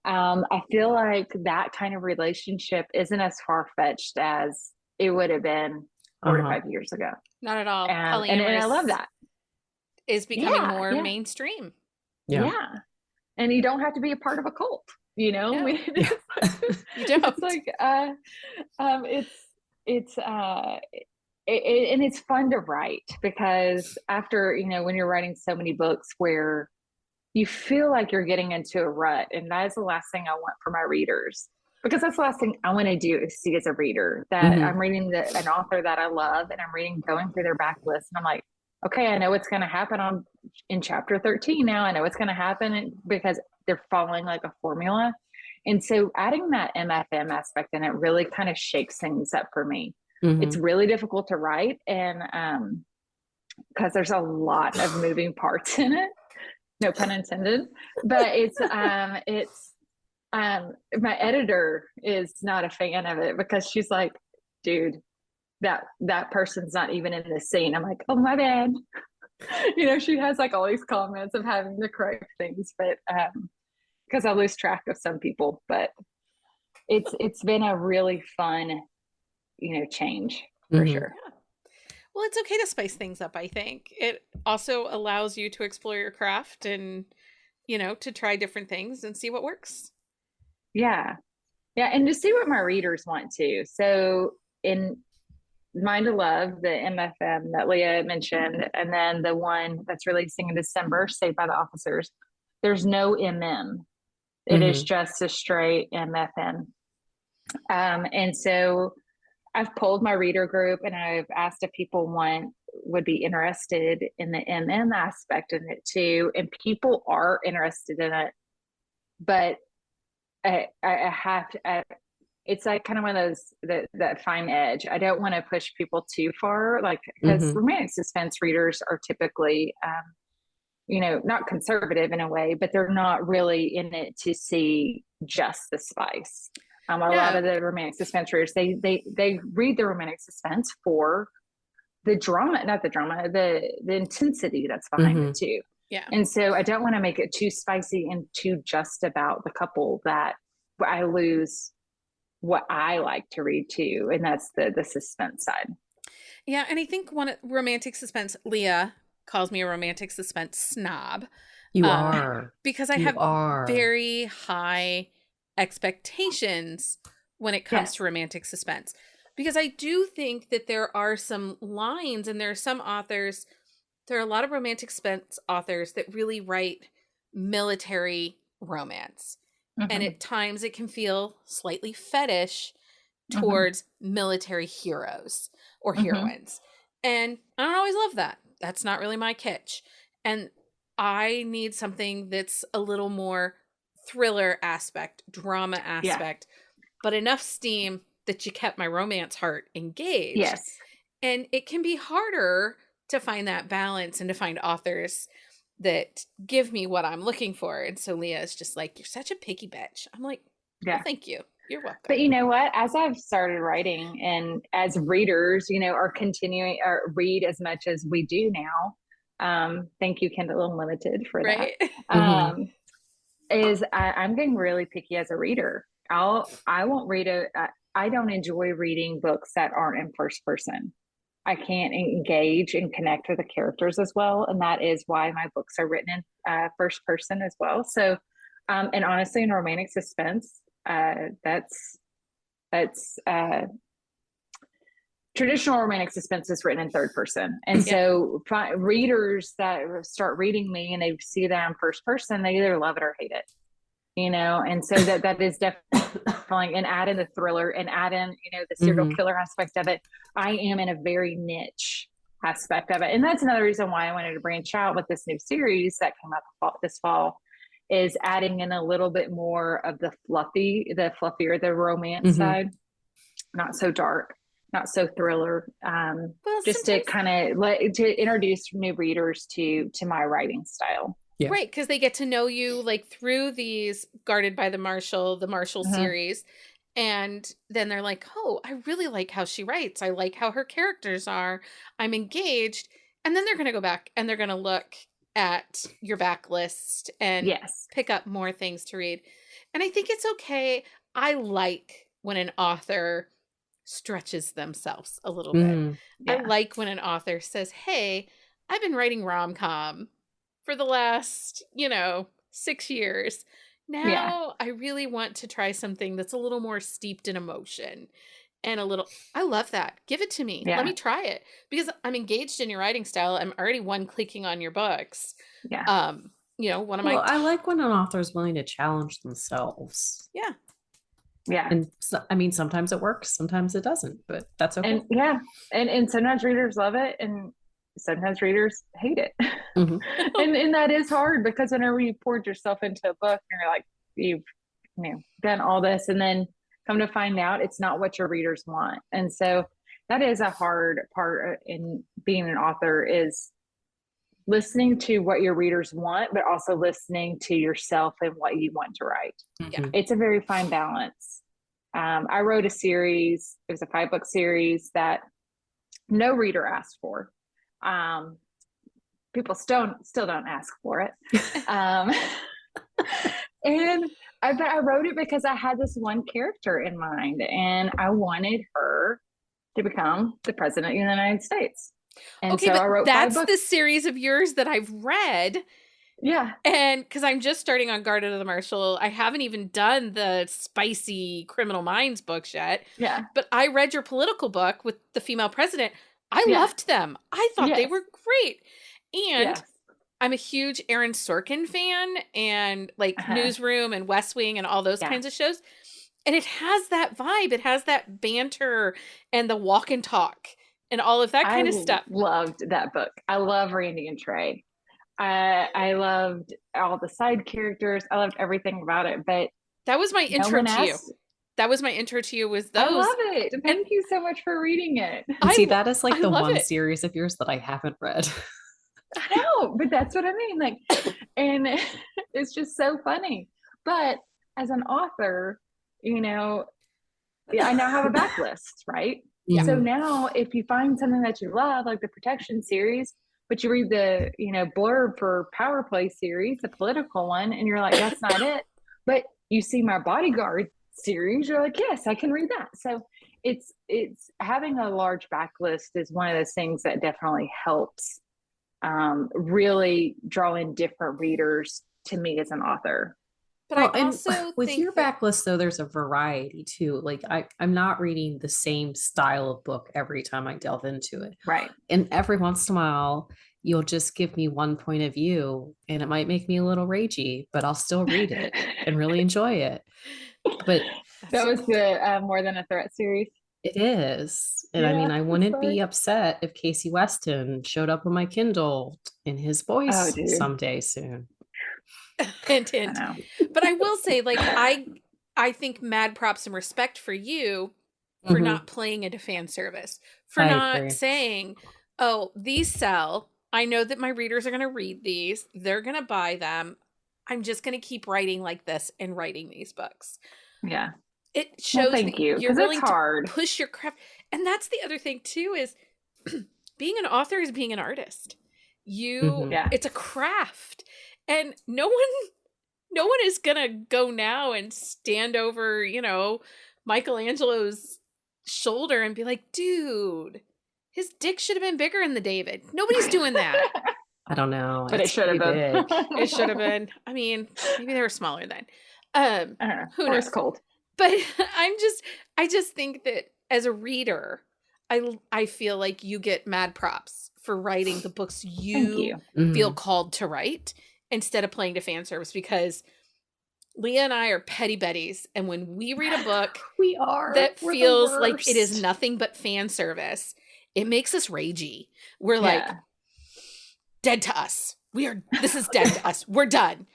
I feel like that kind of relationship isn't as far-fetched as it would have been 4 to 5 years ago. Not at all. And I love that. Is becoming more mainstream. Yeah. And you don't have to be a part of a cult, No. You don't. It's like and it's fun to write, because after when you're writing so many books where you feel like you're getting into a rut, and that is the last thing I want for my readers, because that's the last thing I want to do is see as a reader that I'm reading an author that I love, and I'm going through their backlist, and I'm like, okay, I know what's going to happen in chapter 13 now. I know what's going to happen because they're following like a formula. And so adding that MFM aspect in it really kind of shakes things up for me. It's really difficult to write, and because there's a lot of moving parts in it, no pun intended. But my editor is not a fan of it because she's like, dude, that person's not even in the scene. I'm like, oh, my bad. She has like all these comments of having to correct things, but because I lose track of some people. But it's been a really fun, change for sure. Yeah. Well, it's okay to spice things up, I think. It also allows you to explore your craft and, to try different things and see what works. Yeah. Yeah. And to see what my readers want to. So in Mind to Love, the MFM that Leah mentioned, and then the one that's releasing in December, Saved by the Officers, there's no MM. It is just a straight MFM. And so I've polled my reader group and I've asked if people would be interested in the MM aspect in it too. And people are interested in it, but I have to, it's like kind of one of those, that fine edge. I don't want to push people too far, like, because romantic suspense readers are typically, not conservative in a way, but they're not really in it to see just the spice. A lot of the romantic suspense readers, they read the romantic suspense for the drama, not the drama, the intensity that's behind it too. Yeah. And so I don't want to make it too spicy and too just about the couple that I lose what I like to read too. And that's the suspense side. Yeah. And I think romantic suspense, Leah calls me a romantic suspense snob. You are. Because I have very high expectations when it comes to romantic suspense. Because I do think that there are some lines, and there are some authors, there are a lot of romantic suspense authors that really write military romance. And at times it can feel slightly fetish towards military heroes or heroines. And I don't always love that. That's not really my kitsch. And I need something that's a little more thriller aspect, drama aspect, but enough steam that you kept my romance heart engaged. Yes. And it can be harder to find that balance and to find authors that give me what I'm looking for. And so Leah is just like, you're such a picky bitch. I'm like, well, thank you. You're welcome. But you know what? As I've started writing, and as readers, are continuing or read as much as we do now. Thank you, Kindle Unlimited, for that. I'm getting really picky as a reader. I won't read I don't enjoy reading books that aren't in first person. I can't engage and connect with the characters as well. And that is why my books are written in first person as well. So, and honestly, in romantic suspense, that's traditional romantic suspense is written in third person. And so readers that start reading me and they see that I'm first person, they either love it or hate it. And so that is definitely, and add in the thriller and add in, the serial killer aspect of it. I am in a very niche aspect of it. And that's another reason why I wanted to branch out with this new series that came out this fall, is adding in a little bit more of the fluffier, the romance side, not so dark, not so thriller, just to kind of to introduce new readers to my writing style. Yeah. Right, because they get to know you like through these Guarded by the Marshal series. And then they're like, oh, I really like how she writes. I like how her characters are. I'm engaged. And then they're going to go back and they're going to look at your backlist and pick up more things to read. And I think it's okay. I like when an author stretches themselves a little bit. I like when an author says, hey, I've been writing rom-com for the last, 6 years. Now I really want to try something that's a little more steeped in emotion and I love that. Give it to me. Let me try it, because I'm engaged in your writing style. I'm already clicking on your books. I like when an author is willing to challenge themselves. Yeah. And so, sometimes it works, sometimes it doesn't, but that's okay. And and sometimes readers love it. And sometimes readers hate it. Mhm. And that is hard, because whenever you poured yourself into a book and you're like, you've done all this, and then come to find out it's not what your readers want. And so that is a hard part in being an author, is listening to what your readers want, but also listening to yourself and what you want to write. Mhm. It's a very fine balance. I wrote a series, it was a 5-book series that no reader asked for. People still don't ask for it. And I wrote it because I had this one character in mind, and I wanted her to become the president of the United States. And Okay, so but I wrote 5 that's books. the series of yours that I've read. Yeah. And because I'm just starting on Guarded of the Marshal, I haven't even done the spicy Criminal Minds books yet. Yeah. But I read your political book with the female president. I loved them. I thought they were great. And I'm a huge Aaron Sorkin fan, and like Newsroom and West Wing and all those kinds of shows. And it has that vibe. It has that banter and the walk and talk and all of that kind of stuff. I loved that book. I love Randy and Trey. I loved all the side characters. I loved everything about it. But that was my intro to you. That was my intro to you, was those. I love it. Thank you so much for reading it. See, that is like the one series of yours that I haven't read. I know, but that's what I mean. Like, and it's just so funny. But as an author, I now have a backlist, right? Yeah. So now if you find something that you love, like the Protection series, but you read the, blurb for Power Play series, the political one, and you're like, that's not it. But you see my Bodyguard series, you're like, yes, I can read that. So it's having a large backlist is one of those things that definitely helps really draw in different readers to me as an author. But I also with your backlist, though, there's a variety too. Like I'm not reading the same style of book every time I delve into it. Right. And every once in a while, you'll just give me one point of view, and it might make me a little ragey, but I'll still read it and really enjoy it. But that was the More Than a Threat series. It is. And I mean, I wouldn't be upset if Casey Weston showed up on my Kindle in his voice someday soon. Hint, hint. But I will say, like, I think mad props and respect for you for not playing into fan service, for not saying, oh, these sell. I know that my readers are going to read these. They're going to buy them. I'm just going to keep writing like this and writing these books. Yeah. It shows that you're willing to push your craft. And that's the other thing too, is being an author is being an artist. It's a craft. And no one is going to go now and stand over, Michelangelo's shoulder and be like, dude, his dick should have been bigger in the David. Nobody's doing that. I don't know. But it should have been. It should have been. I mean, maybe they were smaller then. I don't know. Who knows? It's cold. But I just think that as a reader, I feel like you get mad props for writing the books you feel called to write instead of playing to fan service, because Leah and I are petty betties, and when we read a book we're feels like it is nothing but fan service, it makes us ragey. We're like, dead to us. This is dead to us. We're done.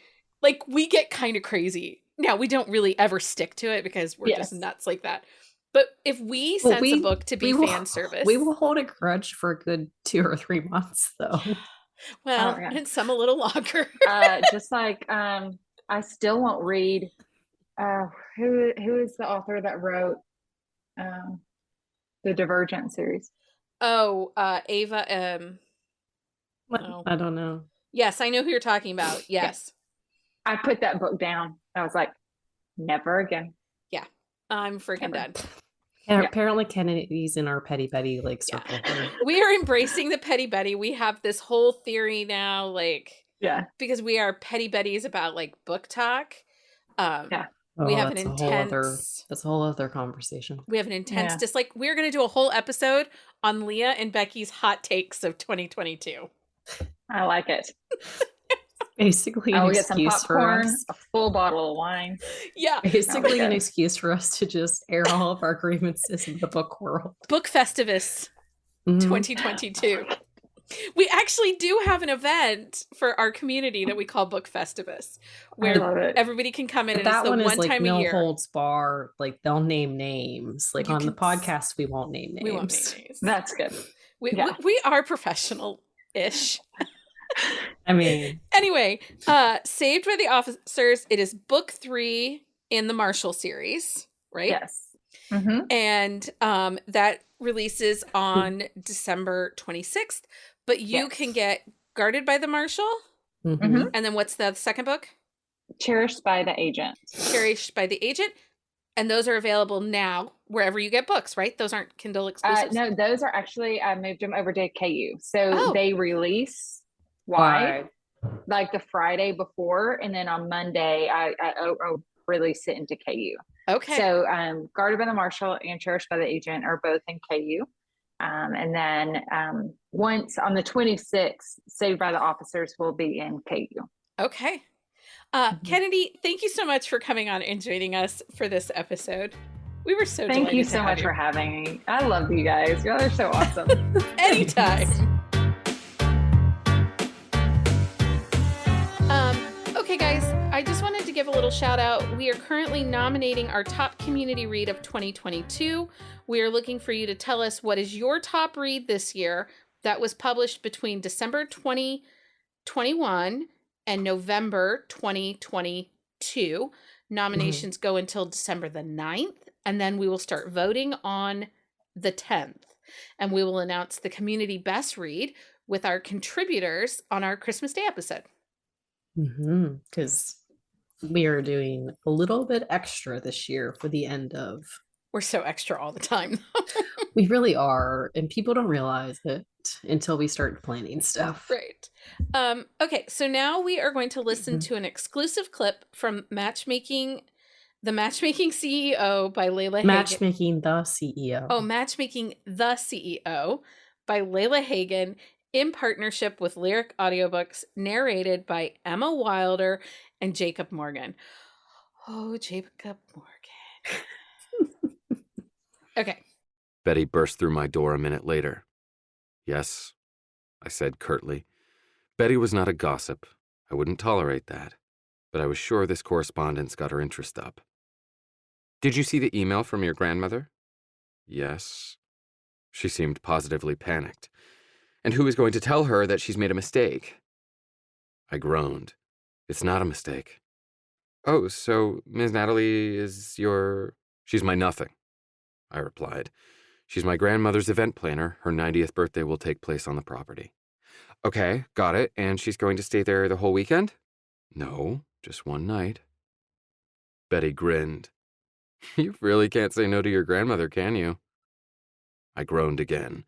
Like, we get kind of crazy. Now, we don't really ever stick to it because we're just nuts like that. But if we sense a book to be fan service, we will hold a grudge for a good 2 or 3 months, though. Well, and some a little longer. Just like I still won't read. Who is the author that wrote the Divergent series? Oh, Ava. I don't know. Yes, I know who you're talking about. Yes. I put that book down. I was like, never again. Yeah, I'm freaking done. And apparently Kennedy's in our Petty Betty circle. We are embracing the Petty Betty. We have this whole theory now, because we are Petty Betties about book talk. We have an intense. That's a whole other conversation. We have an intense dislike. We're going to do a whole episode on Leah and Becky's hot takes of 2022. I like it. Basically, I'll get some popcorn, a full bottle of wine. Yeah. Basically, an excuse for us to just air all of our grievances in the book world. Book Festivus 2022. We actually do have an event for our community that we call Book Festivus, I where love it. everybody can come in, But and it's that the one is one like time a no year. holds bar. Like they'll name names. Like You on the can podcast, we won't name names. We won't name names. That's good. Yeah. We are professional-ish. I mean, Anyway, Saved by the Officers, it is book 3 in the Marshall series, right? Yes. Mm-hmm. And that releases on December 26th, but you can get Guarded by the Marshall. mhm. And then what's the second book? Cherished by the Agent. Cherished by the Agent. And those are available now wherever you get books, right? Those aren't Kindle exclusives? No, those are actually, I moved them over to KU. So they release wide, like the Friday before. And then on Monday, I release it into KU. Okay. So Guarded by the Marshal and Cherished by the Agent are both in KU. And then once on the 26th, Saved by the Officers will be in KU. Okay. Kennedy, thank you so much for coming on and joining us for this episode. We were so delighted. Thank you so much for having me. I love you guys. Y'all are so awesome. Anytime. Okay, guys, I just wanted to give a little shout out. We are currently nominating our top community read of 2022. We are looking for you to tell us what is your top read this year that was published between December 2021 and November 2022. Nominations go until December the 9th, and then we will start voting on the 10th. And we will announce the community best read with our contributors on our Christmas Day episode. Because we are doing a little bit extra this year for the end of. We're so extra all the time. We really are. And people don't realize it until we start planning stuff. Right. Okay, so now we are going to listen to an exclusive clip from The Matchmaking CEO by Layla Hagen. Matchmaking the CEO. Oh, Matchmaking the CEO by Layla Hagen in partnership with Lyric Audiobooks, narrated by Emma Wilder and Jacob Morgan. Oh, Jacob Morgan. Okay. Betty burst through my door a minute later. Yes, I said curtly. Betty was not a gossip. I wouldn't tolerate that. But I was sure this correspondence got her interest up. Did you see the email from your grandmother? Yes. She seemed positively panicked. And who is going to tell her that she's made a mistake? I groaned. It's not a mistake. Oh, so Ms. Natalie is your... She's my nothing, I replied. She's my grandmother's event planner. Her 90th birthday will take place on the property. Okay, got it. And she's going to stay there the whole weekend? No, just one night. Betty grinned. You really can't say no to your grandmother, can you? I groaned again.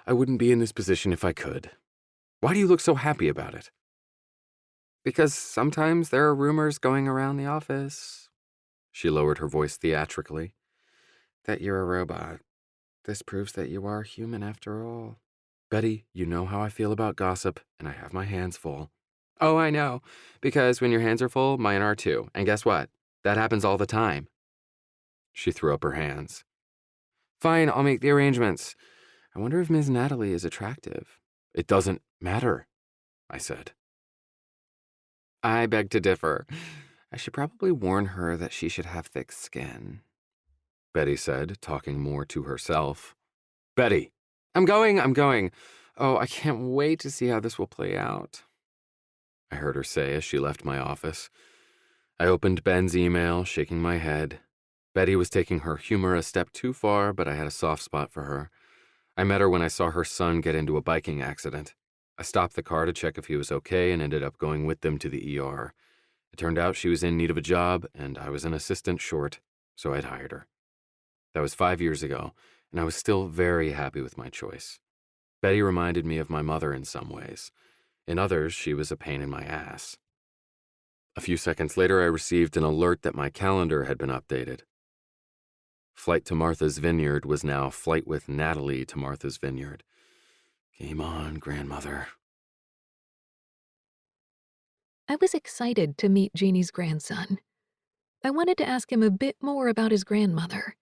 I wouldn't be in this position if I could. Why do you look so happy about it? Because sometimes there are rumors going around the office. She lowered her voice theatrically. That you're a robot. This proves that you are human after all. Betty, you know how I feel about gossip, and I have my hands full. Oh, I know, because when your hands are full, mine are too. And guess what? That happens all the time. She threw up her hands. Fine, I'll make the arrangements. I wonder if Ms. Natalie is attractive. It doesn't matter, I said. I beg to differ. I should probably warn her that she should have thick skin, Betty said, talking more to herself. Betty, I'm going. Oh, I can't wait to see how this will play out, I heard her say as she left my office. I opened Ben's email, shaking my head. Betty was taking her humor a step too far, but I had a soft spot for her. I met her when I saw her son get into a biking accident. I stopped the car to check if he was okay and ended up going with them to the ER. It turned out she was in need of a job, and I was an assistant short, so I'd hired her. That was 5 years ago, and I was still very happy with my choice. Betty reminded me of my mother in some ways. In others, she was a pain in my ass. A few seconds later, I received an alert that my calendar had been updated. Flight to Martha's Vineyard was now Flight with Natalie to Martha's Vineyard. Game on, grandmother. I was excited to meet Jeannie's grandson. I wanted to ask him a bit more about his grandmother.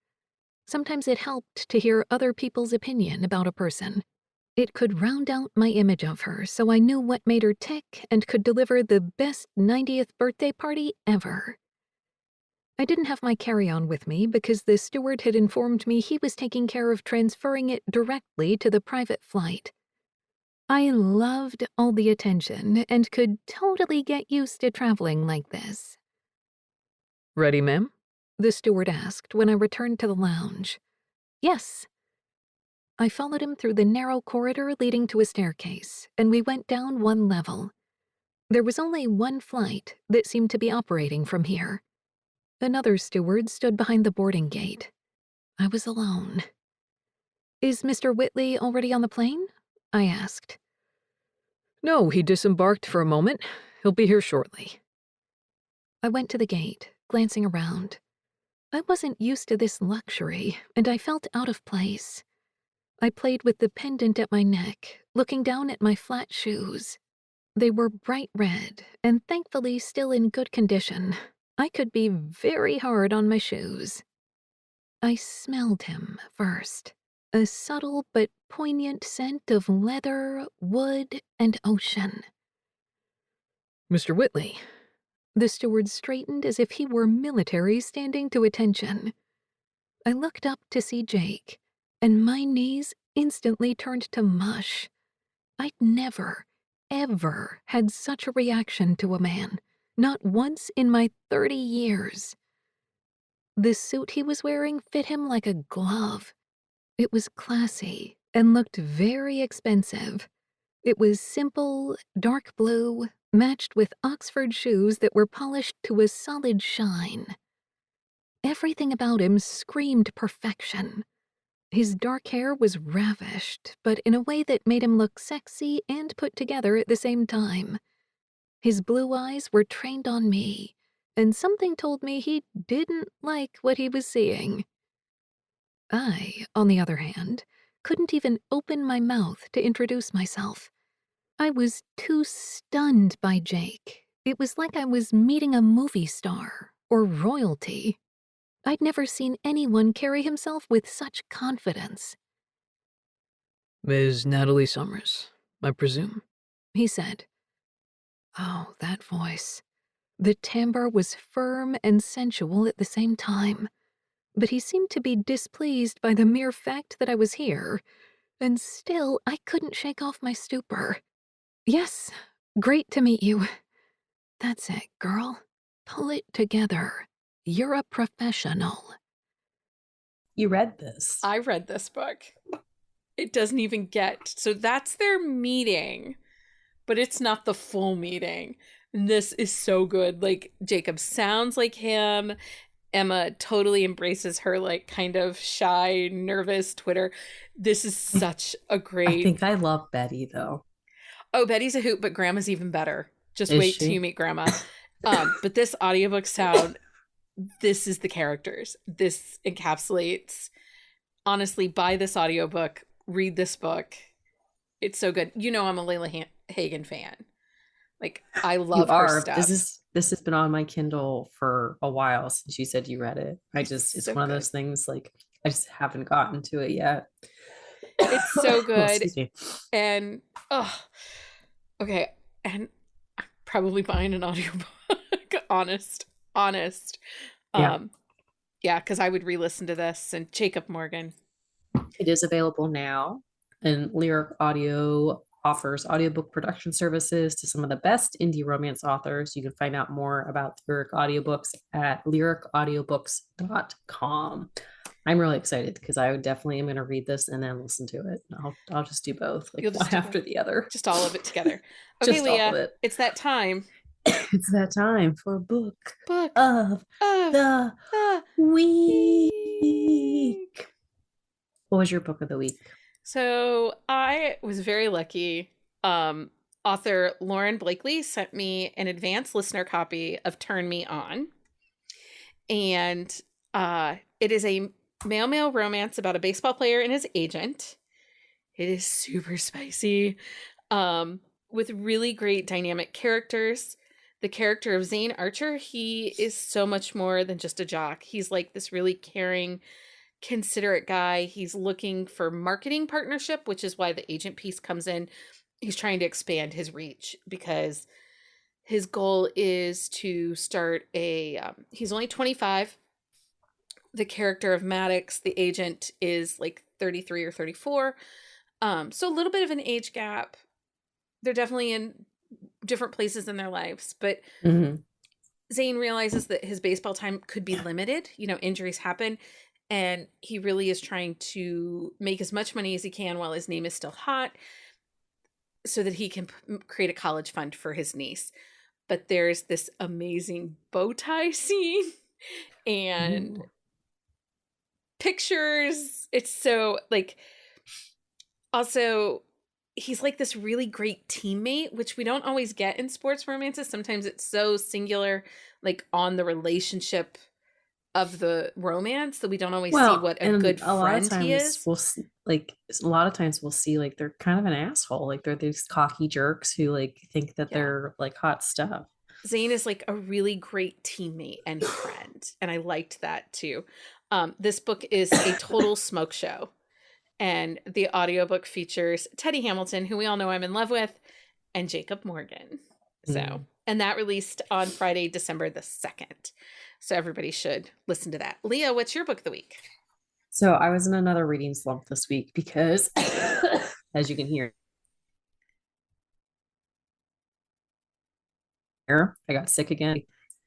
Sometimes it helped to hear other people's opinion about a person. It could round out my image of her so I knew what made her tick and could deliver the best 90th birthday party ever. I didn't have my carry-on with me because the steward had informed me he was taking care of transferring it directly to the private flight. I loved all the attention and could totally get used to traveling like this. "Ready, ma'am?" the steward asked when I returned to the lounge. "Yes." I followed him through the narrow corridor leading to a staircase, and we went down one level. There was only one flight that seemed to be operating from here. Another steward stood behind the boarding gate. I was alone. "Is Mr. Whitley already on the plane?" I asked. "No, he disembarked for a moment. He'll be here shortly." I went to the gate, glancing around. I wasn't used to this luxury, and I felt out of place. I played with the pendant at my neck, looking down at my flat shoes. They were bright red, and thankfully still in good condition. I could be very hard on my shoes. I smelled him first. A subtle but poignant scent of leather, wood, and ocean. "Mr. Whitley." The steward straightened as if he were military standing to attention. I looked up to see Jake, and my knees instantly turned to mush. I'd never, ever had such a reaction to a man, not once in my 30 years. The suit he was wearing fit him like a glove. It was classy and looked very expensive. It was simple, dark blue, matched with Oxford shoes that were polished to a solid shine. Everything about him screamed perfection. His dark hair was ravished, but in a way that made him look sexy and put together at the same time. His blue eyes were trained on me, and something told me he didn't like what he was seeing. I, on the other hand, couldn't even open my mouth to introduce myself. I was too stunned by Jake. It was like I was meeting a movie star or royalty. I'd never seen anyone carry himself with such confidence. "Ms. Natalie Summers, I presume," he said. Oh, that voice. The timbre was firm and sensual at the same time, but he seemed to be displeased by the mere fact that I was here, and still I couldn't shake off my stupor. "Yes, great to meet you." "That's it, girl. Pull it together. You're a professional." You read this. I read this book. It doesn't even get... So that's their meeting, but it's not the full meeting. And this is so good. Like, Jacob sounds like him. Emma totally embraces her, like, kind of shy, nervous Twitter. This is such a great... I think I love Betty, though. Oh, Betty's a hoot, but Grandma's even better. Just Is wait she? till you meet Grandma. But this audiobook sound... This is the characters. This encapsulates... Honestly, buy this audiobook. Read this book. It's so good. You know I'm a Layla Hagen fan. Like, I love her stuff. This has been on my Kindle for a while since you said you read it. It's so one of good. those things, like, I just haven't gotten to it yet. It's so good. Excuse me. And, okay. And I'm probably buying an audiobook. Honest. Yeah, because I would re-listen to this. And Jacob Morgan. It is available now, and Lyric Audio offers audiobook production services to some of the best indie romance authors. You can find out more about Lyric Audiobooks at lyricaudiobooks.com. I'm really excited because I definitely am going to read this and then listen to it. I'll just do both, like one after the other. Just all of it together. Okay, just Leah, all of it. it's that time. It's that time for book of the week. What was your book of the week? So I was very lucky. Author Lauren Blakely sent me an advanced listener copy of Turn Me On. And it is a male romance about a baseball player and his agent. It is super spicy, with really great dynamic characters. The character of Zane Archer, he is so much more than just a jock. He's like this really caring, considerate guy. He's looking for marketing partnership, which is why the agent piece comes in. He's trying to expand his reach because his goal is to start he's only 25. The character of Maddox, the agent, is like 33 or 34. So a little bit of an age gap. They're definitely in different places in their lives, but Zane realizes that his baseball time could be limited. Injuries happen, and he really is trying to make as much money as he can while his name is still hot so that he can create a college fund for his niece. But there's this amazing bow tie scene and pictures. It's so also he's like this really great teammate, which we don't always get in sports romances. Sometimes it's so singular, like on the relationship of the romance, that we don't always see what a good friend he is. We'll see, a lot of times we'll see they're kind of an asshole. They're these cocky jerks who think that they're hot stuff. Zane is like a really great teammate and friend, and I liked that too. This book is a total smoke show, and the audiobook features Teddy Hamilton, who we all know I'm in love with, and Jacob Morgan. And that released on Friday, December the 2nd. So everybody should listen to that. Leah, what's your book of the week? So I was in another reading slump this week because, as you can hear, I got sick again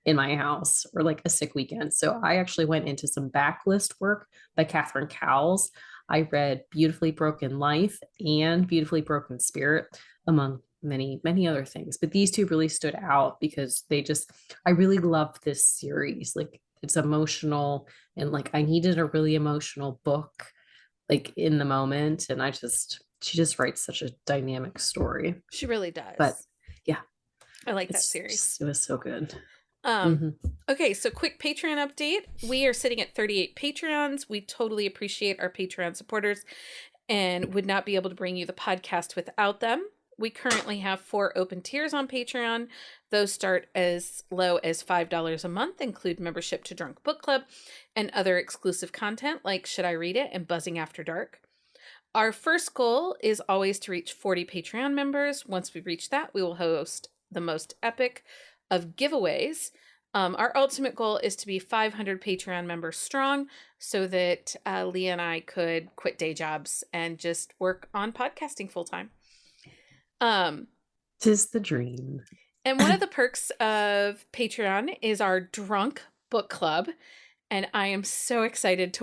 in my house, or a sick weekend. So I actually went into some backlist work by Catherine Cowles. I read Beautifully Broken Life and Beautifully Broken Spirit, among many, many other things. But these two really stood out because I really love this series. It's emotional, and I needed a really emotional book, in the moment. And she just writes such a dynamic story. She really does. But yeah, I like that series. It was so good. Okay, so quick Patreon update. We are sitting at 38 Patreons. We totally appreciate our Patreon supporters and would not be able to bring you the podcast without them. We currently have 4 open tiers on Patreon. Those start as low as $5 a month, include membership to Drunk Book Club and other exclusive content like Should I Read It and Buzzing After Dark. Our first goal is always to reach 40 Patreon members. Once we reach that, we will host the most epic of giveaways. Our ultimate goal is to be 500 Patreon members strong so that Leah and I could quit day jobs and just work on podcasting full time. 'Tis the dream. And one of the perks of Patreon is our Drunk Book Club. And I am so excited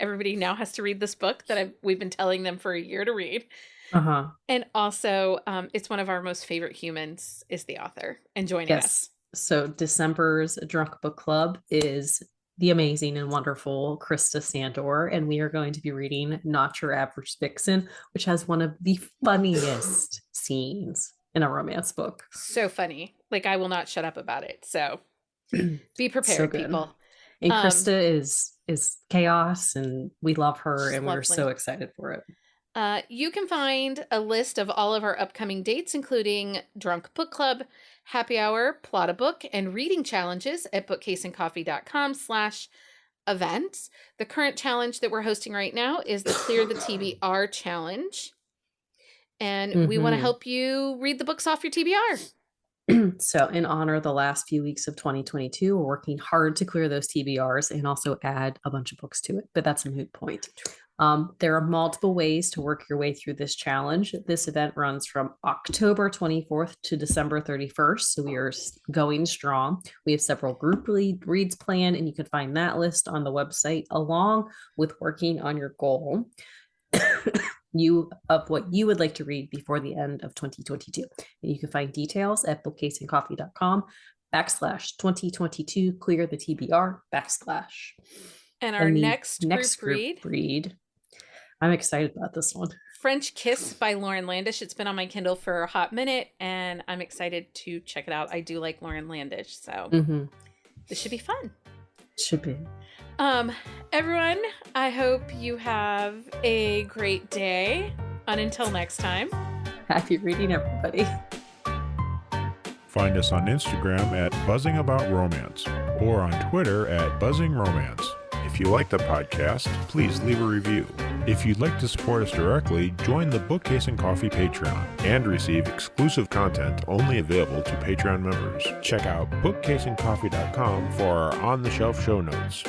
everybody now has to read this book that we've been telling them for a year to read. And also, it's one of our most favorite humans is the author and joining us. So December's Drunk Book Club is the amazing and wonderful Krista Sandor, and we are going to be reading Not Your Average Vixen, which has one of the funniest scenes in a romance book. So funny. I will not shut up about it. So be prepared, people. And Krista is chaos, and we love her, and we're so excited for it. You can find a list of all of our upcoming dates, including Drunk Book Club, Happy Hour, Plot a Book, and reading challenges at bookcaseandcoffee.com/events. The current challenge that we're hosting right now is the Clear the TBR challenge. And we want to help you read the books off your TBR. So in honor of the last few weeks of 2022, we're working hard to clear those TBRs and also add a bunch of books to it, but that's a moot point. There are multiple ways to work your way through this challenge. This event runs from October 24th to December 31st, so we are going strong. We have several group reads planned, and you can find that list on the website along with working on your goal of what you would like to read before the end of 2022. And you can find details at bookcaseandcoffee.com/2022 clear the TBR /. And our next group read. I'm excited about this one. French Kiss by Lauren Landish. It's been on my Kindle for a hot minute, and I'm excited to check it out. I do like Lauren Landish, so this should be fun. Should be. Everyone, I hope you have a great day. And until next time, happy reading, everybody. Find us on Instagram at Buzzing About Romance or on Twitter at Buzzing Romance. If If you like the podcast, please leave a review. If you'd like to support us directly, join the Bookcase and Coffee Patreon and receive exclusive content only available to Patreon members. Check out bookcaseandcoffee.com for our on-the-shelf show notes.